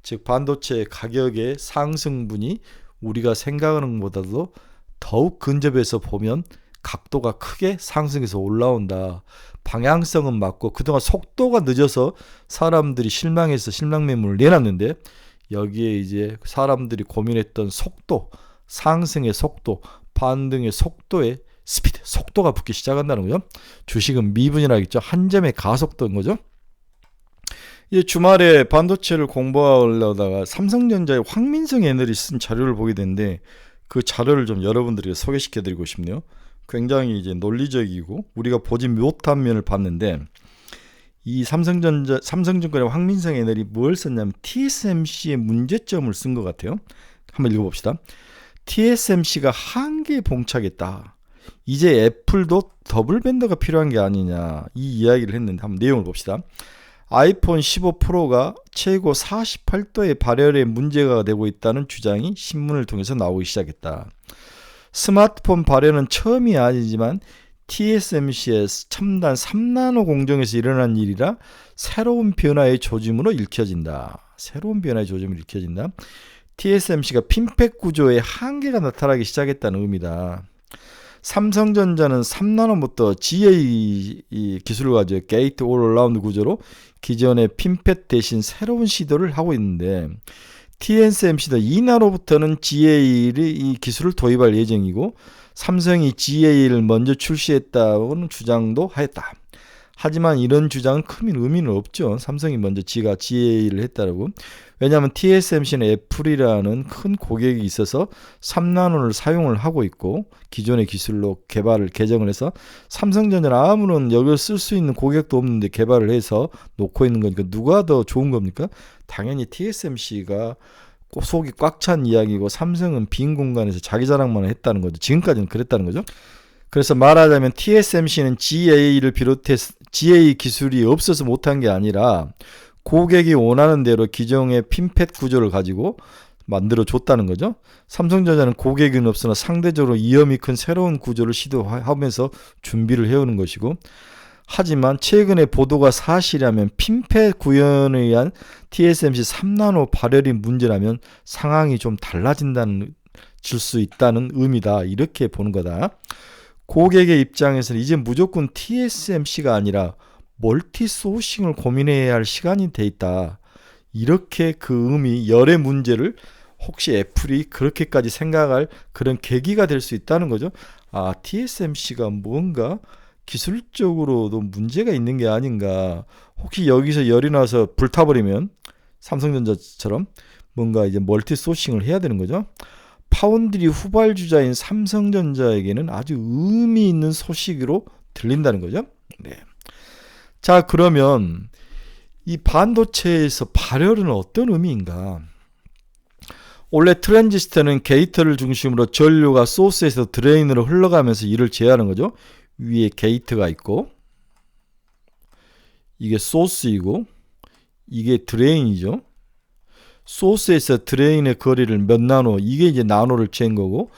즉 반도체 가격의 상승분이 우리가 생각하는 것보다도 더욱 근접해서 보면 각도가 크게 상승해서 올라온다. 방향성은 맞고 그동안 속도가 늦어서 사람들이 실망해서 실망 매물을 내놨는데 여기에 이제 사람들이 고민했던 속도, 상승의 속도, 반등의 속도에 스피드, 속도가 붙기 시작한다는 거죠. 주식은 미분이라겠죠. 한 점의 가속도인 거죠. 이제 주말에 반도체를 공부하려다가 삼성전자의 황민성 애널이 쓴 자료를 보게 됐는데 그 자료를 좀 여러분들에게 소개시켜 드리고 싶네요. 굉장히 이제 논리적이고 우리가 보지 못한 면을 봤는데 이 삼성증권의 황민성 애널이 뭘 썼냐면 TSMC의 문제점을 쓴 것 같아요. 한번 읽어봅시다. TSMC가 한계에 봉착했다. 이제 애플도 더블 밴더가 필요한 게 아니냐 이 이야기를 했는데 한번 내용을 봅시다. 아이폰 15 프로가 최고 48도의 발열에 문제가 되고 있다는 주장이 신문을 통해서 나오기 시작했다. 스마트폰 발열은 처음이 아니지만 TSMC의 첨단 3나노 공정에서 일어난 일이라 새로운 변화의 조짐으로 읽혀진다. TSMC가 핀팩 구조에 한계가 나타나기 시작했다는 의미다. 삼성전자는 3나노부터 GA 기술을 가지고 게이트 올 어라운드 구조로 기존의 핀팩 대신 새로운 시도를 하고 있는데 TSMC도 2나노부터는 GA의 이 기술을 도입할 예정이고 삼성이 GA를 먼저 출시했다고는 주장도 하였다. 하지만 이런 주장은 큰 의미는 없죠. 삼성이 먼저 지가 GA를 했다고. 왜냐하면 TSMC는 애플이라는 큰 고객이 있어서 3나노를 사용을 하고 있고 기존의 기술로 개정을 해서 삼성전자는 아무런 여기를 쓸 수 있는 고객도 없는데 개발을 해서 놓고 있는 거니까 누가 더 좋은 겁니까? 당연히 TSMC가 속이 꽉 찬 이야기고 삼성은 빈 공간에서 자기 자랑만 했다는 거죠. 지금까지는 그랬다는 거죠. 그래서 말하자면 TSMC는 GA를 비롯해서 GA 기술이 없어서 못한 게 아니라 고객이 원하는 대로 기존의 핀팻 구조를 가지고 만들어 줬다는 거죠. 삼성전자는 고객은 없으나 상대적으로 위험이 큰 새로운 구조를 시도하면서 준비를 해오는 것이고 하지만 최근의 보도가 사실이라면 핀팻 구현에 의한 TSMC 3나노 발열이 문제라면 상황이 좀 달라질 수 있다는 의미다. 이렇게 보는 거다. 고객의 입장에서는 이제 무조건 TSMC가 아니라 멀티 소싱을 고민해야 할 시간이 돼 있다. 이렇게 그 의미, 열의 문제를 혹시 애플이 그렇게까지 생각할 그런 계기가 될 수 있다는 거죠. 아, TSMC가 뭔가 기술적으로도 문제가 있는 게 아닌가. 혹시 여기서 열이 나서 불타버리면 삼성전자처럼 뭔가 이제 멀티 소싱을 해야 되는 거죠. 파운드리 후발주자인 삼성전자에게는 아주 의미 있는 소식으로 들린다는 거죠. 네. 자, 그러면 이 반도체에서 발열은 어떤 의미인가? 원래 트랜지스터는 게이트를 중심으로 전류가 소스에서 드레인으로 흘러가면서 이를 제어하는 거죠. 위에 게이트가 있고 이게 소스이고 이게 드레인이죠. 소스에서 드레인의 거리를 몇 나노, 이게 이제 나노를 잰 거고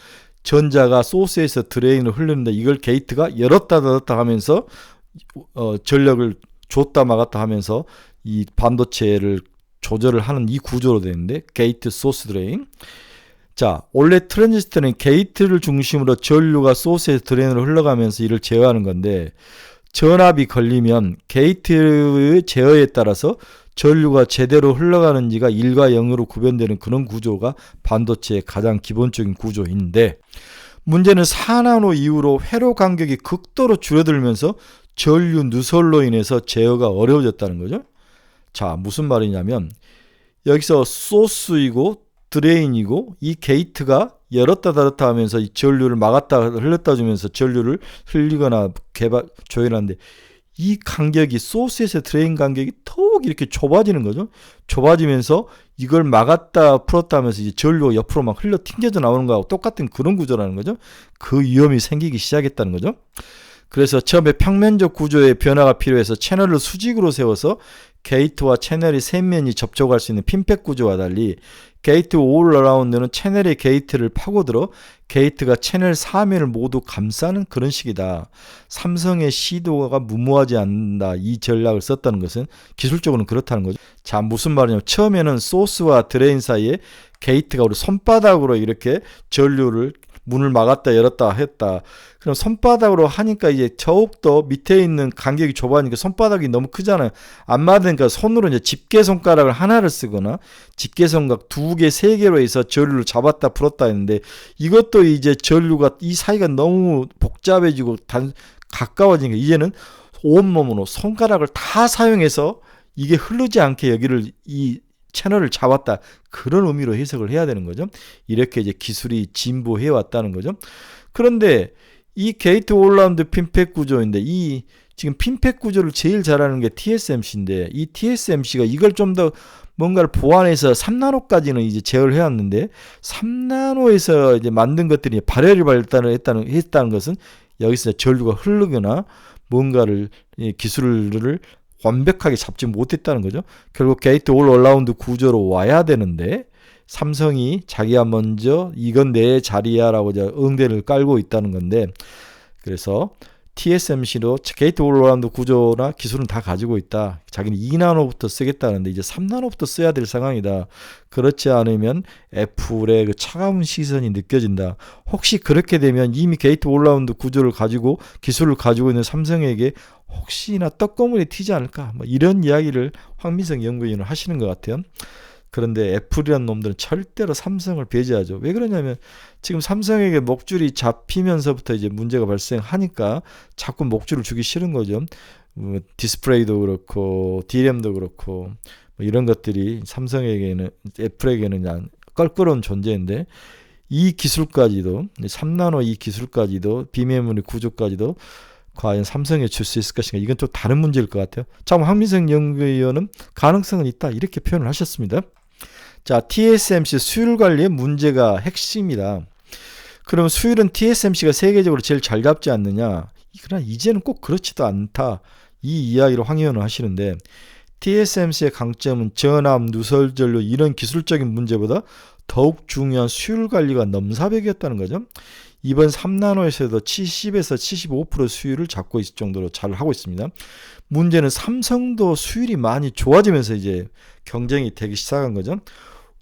전자가 소스에서 드레인을 흐르는데 이걸 게이트가 열었다 닫았다 하면서 전력을 줬다 막았다 하면서 이 반도체를 조절을 하는 이 구조로 되는데 게이트 소스 드레인. 자, 원래 트랜지스터는 게이트를 중심으로 전류가 소스에서 드레인으로 흘러가면서 이를 제어하는 건데 전압이 걸리면 게이트의 제어에 따라서 전류가 제대로 흘러가는지가 1과 0으로 구별되는 그런 구조가 반도체의 가장 기본적인 구조인데 문제는 4나노 이후로 회로 간격이 극도로 줄어들면서 전류 누설로 인해서 제어가 어려워졌다는 거죠. 자, 무슨 말이냐면 여기서 소스이고 드레인이고 이 게이트가 열었다 닫았다 하면서 이 전류를 막았다 흘렸다 주면서 전류를 흘리거나 조율하는데 이 간격이 소스에서 드레인 간격이 더욱 이렇게 좁아지는 거죠. 좁아지면서 이걸 막았다 풀었다 하면서 이제 전류가 옆으로 막 흘러 튕겨져 나오는 거하고 똑같은 그런 구조라는 거죠. 그 위험이 생기기 시작했다는 거죠. 그래서 처음에 평면적 구조의 변화가 필요해서 채널을 수직으로 세워서 게이트와 채널이 세 면이 접촉할 수 있는 핀팩 구조와 달리 게이트 올 어라운드는 채널의 게이트를 파고들어 게이트가 채널 4면을 모두 감싸는 그런 식이다. 삼성의 시도가 무모하지 않는다. 이 전략을 썼다는 것은 기술적으로는 그렇다는 거죠. 자, 무슨 말이냐면 처음에는 소스와 드레인 사이에 게이트가 우리 손바닥으로 이렇게 전류를 문을 막았다 열었다 했다. 그럼 손바닥으로 하니까 이제 더욱더 밑에 있는 간격이 좁아지니까 손바닥이 너무 크잖아요. 안 맞으니까 손으로 이제 집게 손가락을 하나를 쓰거나 집게 손가락 2개, 3개로 해서 전류를 잡았다 풀었다 했는데 이것도 이제 전류가 이 사이가 너무 복잡해지고 가까워지니까 이제는 온몸으로 손가락을 다 사용해서 이게 흐르지 않게 여기를 이 채널을 잡았다. 그런 의미로 해석을 해야 되는 거죠. 이렇게 이제 기술이 진보해 왔다는 거죠. 그런데 이 게이트 올라운드 핀팩 구조인데 이 지금 핀팩 구조를 제일 잘하는 게 TSMC인데 이 TSMC가 이걸 좀 더 뭔가를 보완해서 3나노까지는 이제 제어를 해왔는데 3나노에서 이제 만든 것들이 발열이 발달을 했다는 것은 여기서 전류가 흐르거나 뭔가를 기술을 완벽하게 잡지 못했다는 거죠. 결국 게이트 올 어라운드 구조로 와야 되는데 삼성이 자기가 먼저 이건 내 자리야 라고 응대를 깔고 있다는 건데 그래서 TSMC도 게이트 올 어라운드 구조나 기술은 다 가지고 있다. 자기는 2나노부터 쓰겠다는데 이제 3나노부터 써야 될 상황이다. 그렇지 않으면 애플의 그 차가운 시선이 느껴진다. 혹시 그렇게 되면 이미 게이트 올 어라운드 구조를 가지고 기술을 가지고 있는 삼성에게 혹시나 떡고물이 튀지 않을까 뭐 이런 이야기를 황민석 연구위원은 하시는 것 같아요. 그런데 애플이라는 놈들은 절대로 삼성을 배제하죠. 왜 그러냐면 지금 삼성에게 목줄이 잡히면서부터 이제 문제가 발생하니까 자꾸 목줄을 주기 싫은 거죠. 디스플레이도 그렇고 DRAM도 그렇고 뭐 이런 것들이 삼성에게는 애플에게는 그냥 껄끄러운 존재인데 이 기술까지도 3나노 이 기술까지도 비메모리 구조까지도 과연 삼성에 줄 수 있을 것인가 이건 또 다른 문제일 것 같아요. 참 황민석 연구위원은 가능성은 있다 이렇게 표현을 하셨습니다. 자, TSMC 수율 관리의 문제가 핵심이다. 그럼 수율은 TSMC가 세계적으로 제일 잘 잡지 않느냐? 그러나 이제는 꼭 그렇지도 않다. 이 이야기를 황 의원은 하시는데 TSMC의 강점은 전압, 누설 전류 이런 기술적인 문제보다 더욱 중요한 수율 관리가 넘사벽이었다는 거죠. 이번 3나노에서도 70에서 75% 수율을 잡고 있을 정도로 잘 하고 있습니다. 문제는 삼성도 수율이 많이 좋아지면서 이제 경쟁이 되기 시작한 거죠.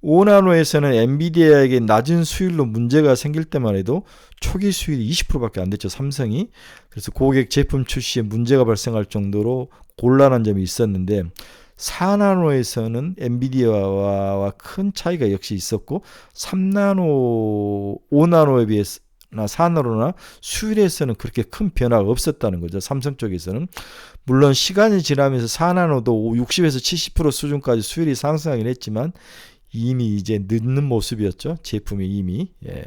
5나노에서는 엔비디아에게 낮은 수율로 문제가 생길 때만 해도 초기 수율이 20%밖에 안 됐죠. 삼성이. 그래서 고객 제품 출시에 문제가 발생할 정도로 곤란한 점이 있었는데 4나노에서는 엔비디아와 큰 차이가 역시 있었고 3나노, 5나노에 비해서 나 4나노나 수율에서는 그렇게 큰 변화가 없었다는 거죠. 삼성 쪽에서는. 물론 시간이 지나면서 4나노도 60에서 70% 수준까지 수율이 상승하긴 했지만 이미 이제 늦는 모습이었죠. 제품이 이미. 예.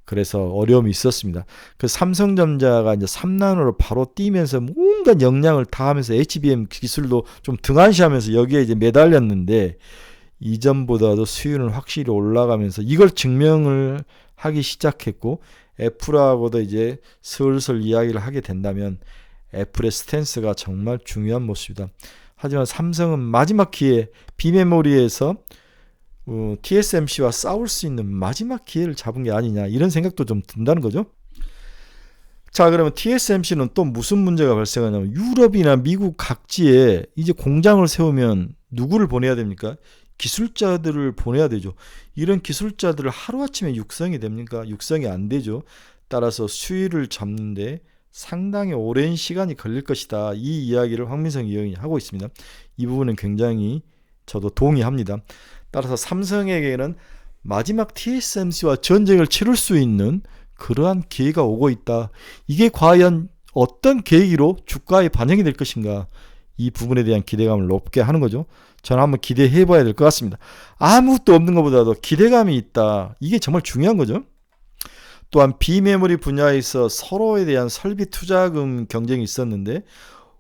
그래서 어려움이 있었습니다. 그 삼성전자가 이제 3나노로 바로 뛰면서 온갖 역량을 다 하면서 HBM 기술도 좀 등한시하면서 여기에 이제 매달렸는데 이전보다도 수율은 확실히 올라가면서 이걸 증명을 하기 시작했고 애플하고도 이제 슬슬 이야기를 하게 된다면 애플의 스탠스가 정말 중요한 모습이다. 하지만 삼성은 마지막 기회에 비메모리에서 TSMC와 싸울 수 있는 마지막 기회를 잡은 게 아니냐 이런 생각도 좀 든다는 거죠. 자, 그러면 TSMC는 또 무슨 문제가 발생하냐면 유럽이나 미국 각지에 이제 공장을 세우면 누구를 보내야 됩니까? 기술자들을 보내야 되죠. 이런 기술자들을 하루아침에 육성이 됩니까? 육성이 안 되죠. 따라서 수위를 잡는데 상당히 오랜 시간이 걸릴 것이다. 이 이야기를 황민석 의원이 하고 있습니다. 이 부분은 굉장히 저도 동의합니다. 따라서 삼성에게는 마지막 TSMC와 전쟁을 치를 수 있는 그러한 기회가 오고 있다. 이게 과연 어떤 계기로 주가에 반영이 될 것인가? 이 부분에 대한 기대감을 높게 하는 거죠. 저는 한번 기대해 봐야 될 것 같습니다. 아무것도 없는 것보다도 기대감이 있다. 이게 정말 중요한 거죠. 또한 비메모리 분야에서 서로에 대한 설비 투자금 경쟁이 있었는데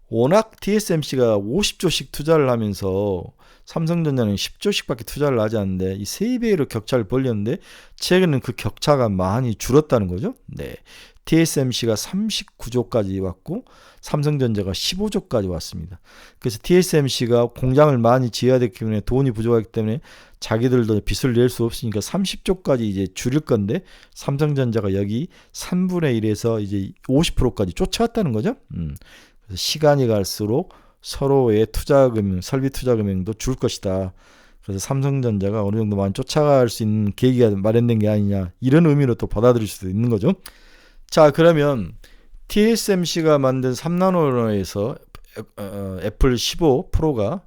워낙 TSMC가 50조씩 투자를 하면서 삼성전자는 10조씩밖에 투자를 하지 않는데 이 3배로 격차를 벌렸는데 최근에는 그 격차가 많이 줄었다는 거죠. 네. TSMC가 39조까지 왔고 삼성전자가 15조까지 왔습니다. 그래서 TSMC가 공장을 많이 지어야 되기 때문에 돈이 부족하기 때문에 자기들도 빚을 낼 수 없으니까 30조까지 이제 줄일 건데 삼성전자가 여기 3분의 1에서 이제 50%까지 쫓아왔다는 거죠. 그래서 시간이 갈수록 서로의 투자금, 설비 투자금액도 줄 것이다. 그래서 삼성전자가 어느 정도 많이 쫓아갈 수 있는 계기가 마련된 게 아니냐, 이런 의미로 또 받아들일 수도 있는 거죠. 자, 그러면 TSMC가 만든 3나노에서 애플 15 프로가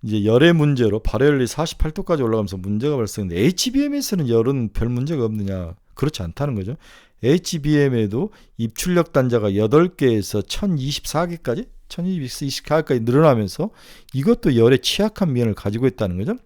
이제 열의 문제로 발열이 48도까지 올라가면서 문제가 발생했는데 HBM에서는 열은 별 문제가 없느냐? 그렇지 않다는 거죠. HBM에도 입출력 단자가 8개에서 1024개까지 1224개까지 늘어나면서 이것도 열에 취약한 면을 가지고 있다는 거죠.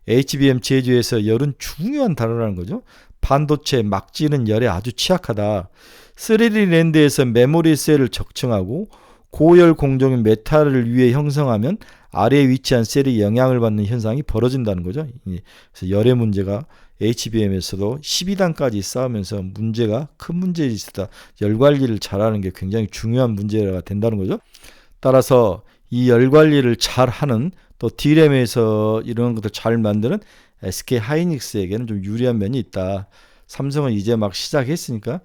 HBM 제조에서 열은 중요한 단어라는 거죠. 반도체 막지는 열에 아주 취약하다. 3D 랜드에서 메모리 셀을 적층하고 고열 공정인 메탈을 위에 형성하면 아래에 위치한 셀이 영향을 받는 현상이 벌어진다는 거죠. 그래서 열의 문제가 HBM에서도 12단까지 쌓으면서 문제가 큰 문제가 있다. 열 관리를 잘하는 게 굉장히 중요한 문제가 된다는 거죠. 따라서 이 열 관리를 잘하는 또 D램에서 이런 것들 잘 만드는 SK 하이닉스에게는 좀 유리한 면이 있다. 삼성은 이제 막 시작했으니까.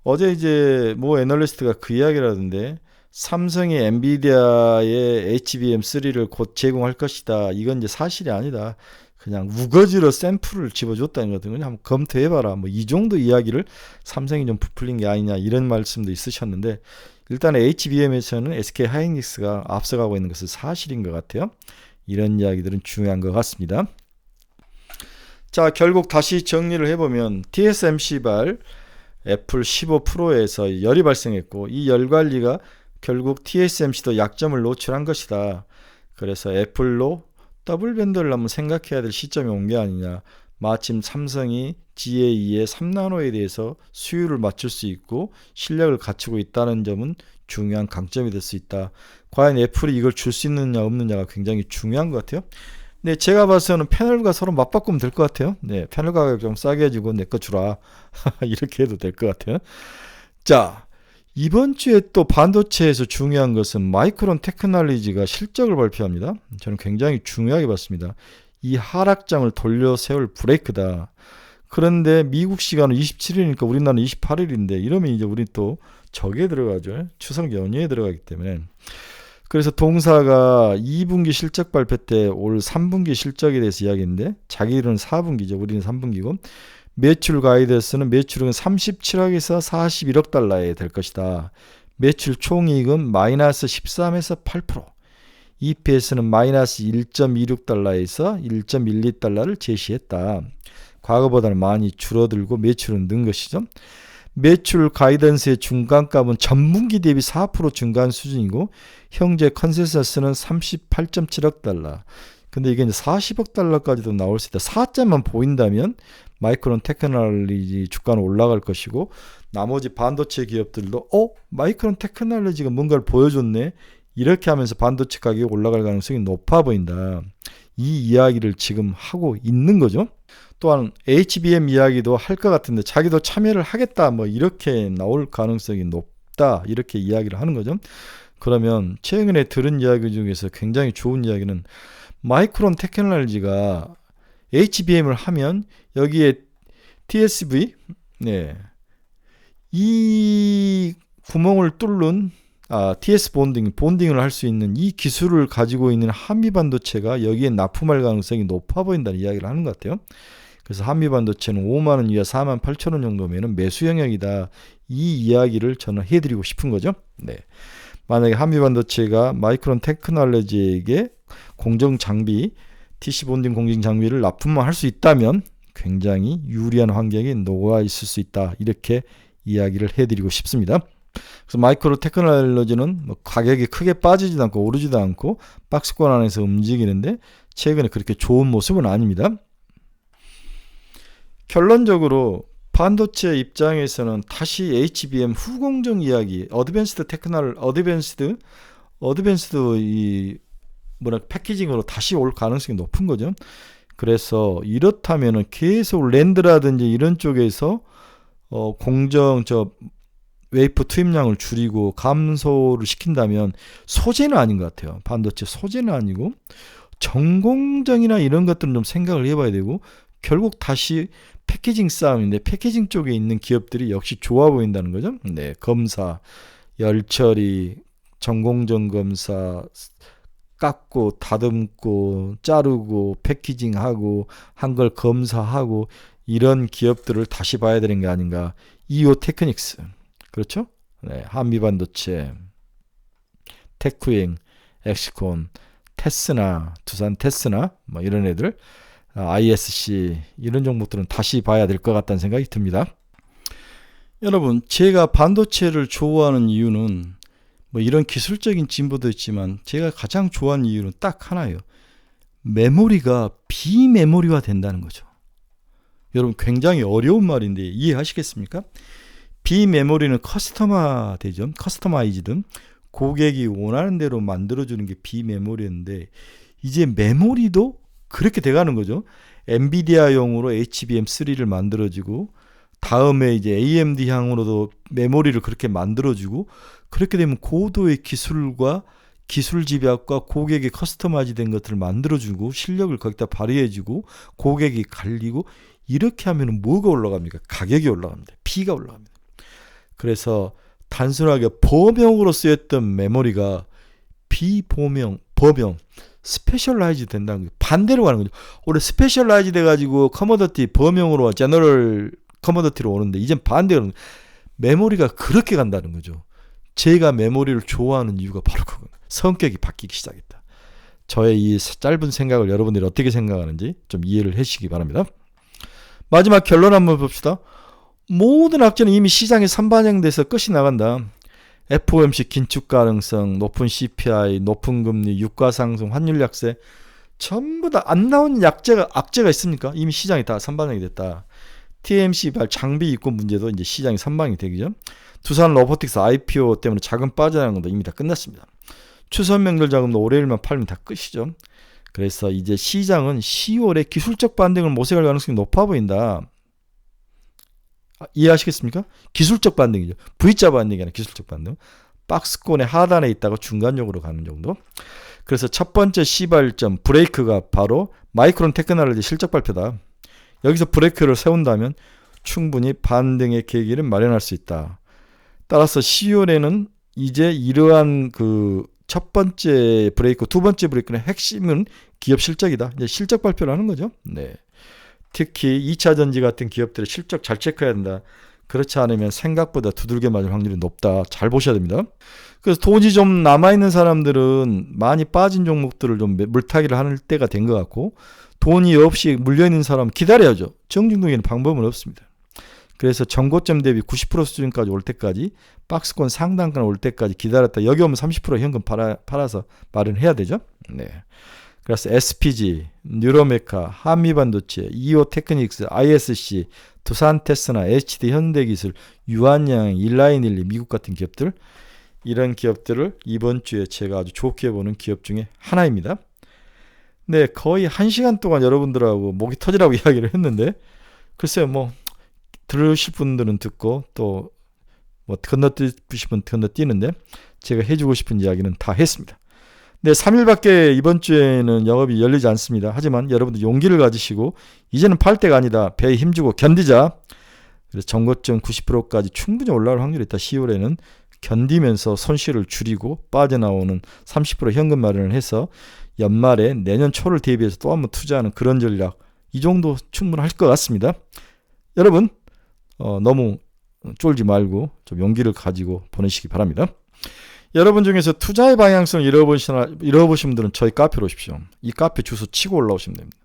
어제 이제 뭐 애널리스트가 그 이야기를 하던데 삼성이 엔비디아의 HBM3를 곧 제공할 것이다. 이건 이제 사실이 아니다. 그냥 우거지로 샘플을 집어줬다는 거거든요. 한번 검토해봐라. 뭐 이 정도 이야기를 삼성이 좀 부풀린 게 아니냐, 이런 말씀도 있으셨는데, 일단 HBM에서는 SK 하이닉스가 앞서가고 있는 것은 사실인 것 같아요. 이런 이야기들은 중요한 것 같습니다. 자, 결국 다시 정리를 해보면 TSMC발 애플 15 프로에서 열이 발생했고, 이 열 관리가 결국 TSMC도 약점을 노출한 것이다. 그래서 애플로 더블 밴더를 한번 생각해야 될 시점이 온 게 아니냐. 마침 삼성이 GAE의 3나노에 대해서 수율을 맞출 수 있고 실력을 갖추고 있다는 점은 중요한 강점이 될 수 있다. 과연 애플이 이걸 줄 수 있느냐 없느냐가 굉장히 중요한 것 같아요. 네, 제가 봐서는 패널과 서로 맞바꾸면 될 것 같아요. 네, 패널 가격 좀 싸게 해주고 내 거 주라. 이렇게 해도 될 것 같아요. 자, 이번 주에 또 반도체에서 중요한 것은 마이크론 테크놀로지가 실적을 발표합니다. 저는 굉장히 중요하게 봤습니다. 이 하락장을 돌려 세울 브레이크다. 그런데 미국 시간은 27일이니까 우리나라는 28일인데 이러면 이제 우리 또 저기에 들어가죠. 추석 연휴에 들어가기 때문에. 그래서 동사가 2분기 실적 발표 때 올 3분기 실적에 대해서 이야기했는데 자기들은 4분기죠. 우리는 3분기고 매출 가이드에서는 매출은 37억에서 41억 달러에 될 것이다. 매출 총이익은 마이너스 13에서 8%, EPS는 마이너스 1.26달러에서 1.12달러를 제시했다. 과거보다는 많이 줄어들고 매출은 는 것이죠. 매출 가이던스의 중간값은 전분기 대비 4% 증가한 수준이고 현재 컨센서스는 38.7억 달러. 근데 이게 이제 40억 달러까지도 나올 수 있다. 4자만 보인다면 마이크론 테크놀로지 주가는 올라갈 것이고 나머지 반도체 기업들도 마이크론 테크놀로지가 뭔가를 보여줬네. 이렇게 하면서 반도체 가격이 올라갈 가능성이 높아 보인다. 이 이야기를 지금 하고 있는 거죠. 또한 HBM 이야기도 할 것 같은데 자기도 참여를 하겠다. 뭐 이렇게 나올 가능성이 높다. 이렇게 이야기를 하는 거죠. 그러면 최근에 들은 이야기 중에서 굉장히 좋은 이야기는 마이크론 테크놀로지가 HBM을 하면 여기에 TSV, 네, 이 구멍을 뚫는 TS 본딩을 할 수 있는 이 기술을 가지고 있는 한미 반도체가 여기에 납품할 가능성이 높아 보인다는 이야기를 하는 것 같아요. 그래서 한미 반도체는 5만 원 이하 4만 8천 원 정도면 매수 영역이다. 이 이야기를 저는 해드리고 싶은 거죠. 네. 만약에 한미 반도체가 마이크론 테크놀로지에게 공정 장비, TC 본딩 공정 장비를 납품만 할 수 있다면 굉장히 유리한 환경에 녹아 있을 수 있다. 이렇게 이야기를 해드리고 싶습니다. 그래서 마이크로 테크놀로지는 뭐 가격이 크게 빠지지도 않고 오르지도 않고 박스권 안에서 움직이는데 최근에 그렇게 좋은 모습은 아닙니다. 결론적으로 반도체 입장에서는 다시 HBM 후공정 이야기, 어드밴스드 이 패키징으로 다시 올 가능성이 높은 거죠. 그래서 이렇다면은 계속 랜드라든지 이런 쪽에서 웨이프 투입량을 줄이고 감소를 시킨다면 소재는 아닌 것 같아요. 반도체 소재는 아니고 전공정이나 이런 것들은 좀 생각을 해봐야 되고 결국 다시 패키징 싸움인데 패키징 쪽에 있는 기업들이 역시 좋아 보인다는 거죠. 네, 검사, 열처리, 전공정 검사, 깎고 다듬고 자르고 패키징하고 한 걸 검사하고 이런 기업들을 다시 봐야 되는 게 아닌가. EO 테크닉스, 그렇죠? 네, 한미반도체, 테크잉, 엑시콘, 테스나, 두산 테스나 뭐 이런 애들, ISC 이런 종목들은 다시 봐야 될 것 같다는 생각이 듭니다. 여러분, 제가 반도체를 좋아하는 이유는 뭐 이런 기술적인 진보도 있지만 제가 가장 좋아하는 이유는 딱 하나예요. 메모리가 비메모리화 된다는 거죠. 여러분, 굉장히 어려운 말인데 이해하시겠습니까? 비메모리는 커스터마 되죠. 커스터마이즈든 고객이 원하는 대로 만들어주는 게 비메모리인데 이제 메모리도 그렇게 돼가는 거죠. 엔비디아용으로 HBM3를 만들어주고 다음에 이제 AMD 향으로도 메모리를 그렇게 만들어주고 그렇게 되면 고도의 기술과 기술 집약과 고객이 커스터마이즈 된 것들을 만들어주고 실력을 거기다 발휘해주고 고객이 갈리고 이렇게 하면 뭐가 올라갑니까? 가격이 올라갑니다. P가 올라갑니다. 그래서 단순하게 범용으로 쓰였던 메모리가 비범용, 스페셜라이즈 된다는 거죠. 반대로 가는 거죠. 원래 스페셜라이즈 돼가지고 커머더티 범용으로 제너럴 커머더티로 오는데 이젠 반대로 메모리가 그렇게 간다는 거죠. 제가 메모리를 좋아하는 이유가 바로 그거예요. 성격이 바뀌기 시작했다. 저의 이 짧은 생각을 여러분들이 어떻게 생각하는지 좀 이해를 해주시기 바랍니다. 마지막 결론 한번 봅시다. 모든 악재는 이미 시장에 선반영돼서 끝이 나간다. FOMC 긴축 가능성, 높은 CPI, 높은 금리, 유가 상승, 환율 약세 전부 다 안 나온 악재가 있습니까? 이미 시장이 다 선반영이 됐다. TMC 발 장비 입고 문제도 이제 시장이 선반영이 되겠죠. 두산 로보틱스 IPO 때문에 자금 빠져나간 것도 이미 다 끝났습니다. 추석 명절 자금도 올해일만 팔면 다 끝이죠. 그래서 이제 시장은 10월에 기술적 반등을 모색할 가능성이 높아 보인다. 이해하시겠습니까? 기술적 반등이죠. V자 반등이 아니라 기술적 반등. 박스권의 하단에 있다가 중간적으로 가는 정도. 그래서 첫 번째 시발점 브레이크가 바로 마이크론 테크놀로지 실적 발표다. 여기서 브레이크를 세운다면 충분히 반등의 계기를 마련할 수 있다. 따라서 10월에는 이제 이러한 그 첫 번째 브레이크, 두 번째 브레이크는 핵심은 기업 실적이다. 이제 실적 발표를 하는 거죠. 네. 특히 2차 전지 같은 기업들의 실적 잘 체크해야 된다. 그렇지 않으면 생각보다 두들겨 맞을 확률이 높다. 잘 보셔야 됩니다. 그래서 돈이 좀 남아있는 사람들은 많이 빠진 종목들을 좀 물타기를 하는 때가 된 것 같고 돈이 없이 물려있는 사람은 기다려야죠. 정중동에는 방법은 없습니다. 그래서 전고점 대비 90% 수준까지 올 때까지 박스권 상단권 올 때까지 기다렸다. 여기 오면 30% 현금 팔아서 마련해야 되죠. 네. 그래서 SPG, 뉴로메카, 한미반도체, EO 테크닉스, ISC, 두산 테스나, HD 현대기술, 유한양, 일라인일리, 미국 같은 기업들 이런 기업들을 이번 주에 제가 아주 좋게 보는 기업 중에 하나입니다. 네, 거의 1시간 동안 여러분들하고 목이 터지라고 이야기를 했는데 글쎄요, 뭐 들으실 분들은 듣고 또 뭐 건너뛰시면 건너뛰는데 제가 해주고 싶은 이야기는 다 했습니다. 네, 3일밖에 이번 주에는 영업이 열리지 않습니다. 하지만 여러분들 용기를 가지시고 이제는 팔 때가 아니다. 배에 힘주고 견디자. 그래서 전고점 90%까지 충분히 올라올 확률이 있다. 10월에는 견디면서 손실을 줄이고 빠져나오는 30% 현금 마련을 해서 연말에 내년 초를 대비해서 또 한번 투자하는 그런 전략. 이 정도 충분할 것 같습니다. 여러분 너무 쫄지 말고 좀 용기를 가지고 보내시기 바랍니다. 여러분 중에서 투자의 방향성을 잃어보신 분들은 저희 카페로 오십시오. 이 카페 주소 치고 올라오시면 됩니다.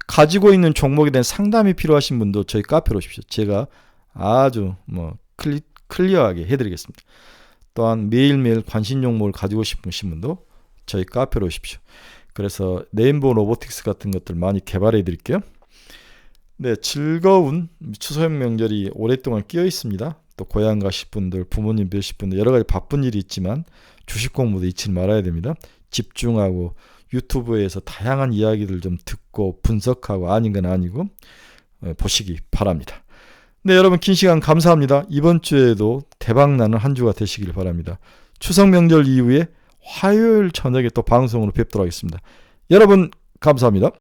가지고 있는 종목에 대한 상담이 필요하신 분도 저희 카페로 오십시오. 제가 아주 클리어하게 해드리겠습니다. 또한 매일매일 관심 종목을 가지고 싶으신 분도 저희 카페로 오십시오. 그래서 네임보 로보틱스 같은 것들 많이 개발해 드릴게요. 네, 즐거운 추석 명절이 오랫동안 끼어 있습니다. 또 고향 가실 분들, 부모님 뵈실 분들 여러 가지 바쁜 일이 있지만 주식 공부도 잊지 말아야 됩니다. 집중하고 유튜브에서 다양한 이야기들 좀 듣고 분석하고 아닌 건 아니고 보시기 바랍니다. 네, 여러분 긴 시간 감사합니다. 이번 주에도 대박나는 한 주가 되시길 바랍니다. 추석 명절 이후에 화요일 저녁에 또 방송으로 뵙도록 하겠습니다. 여러분 감사합니다.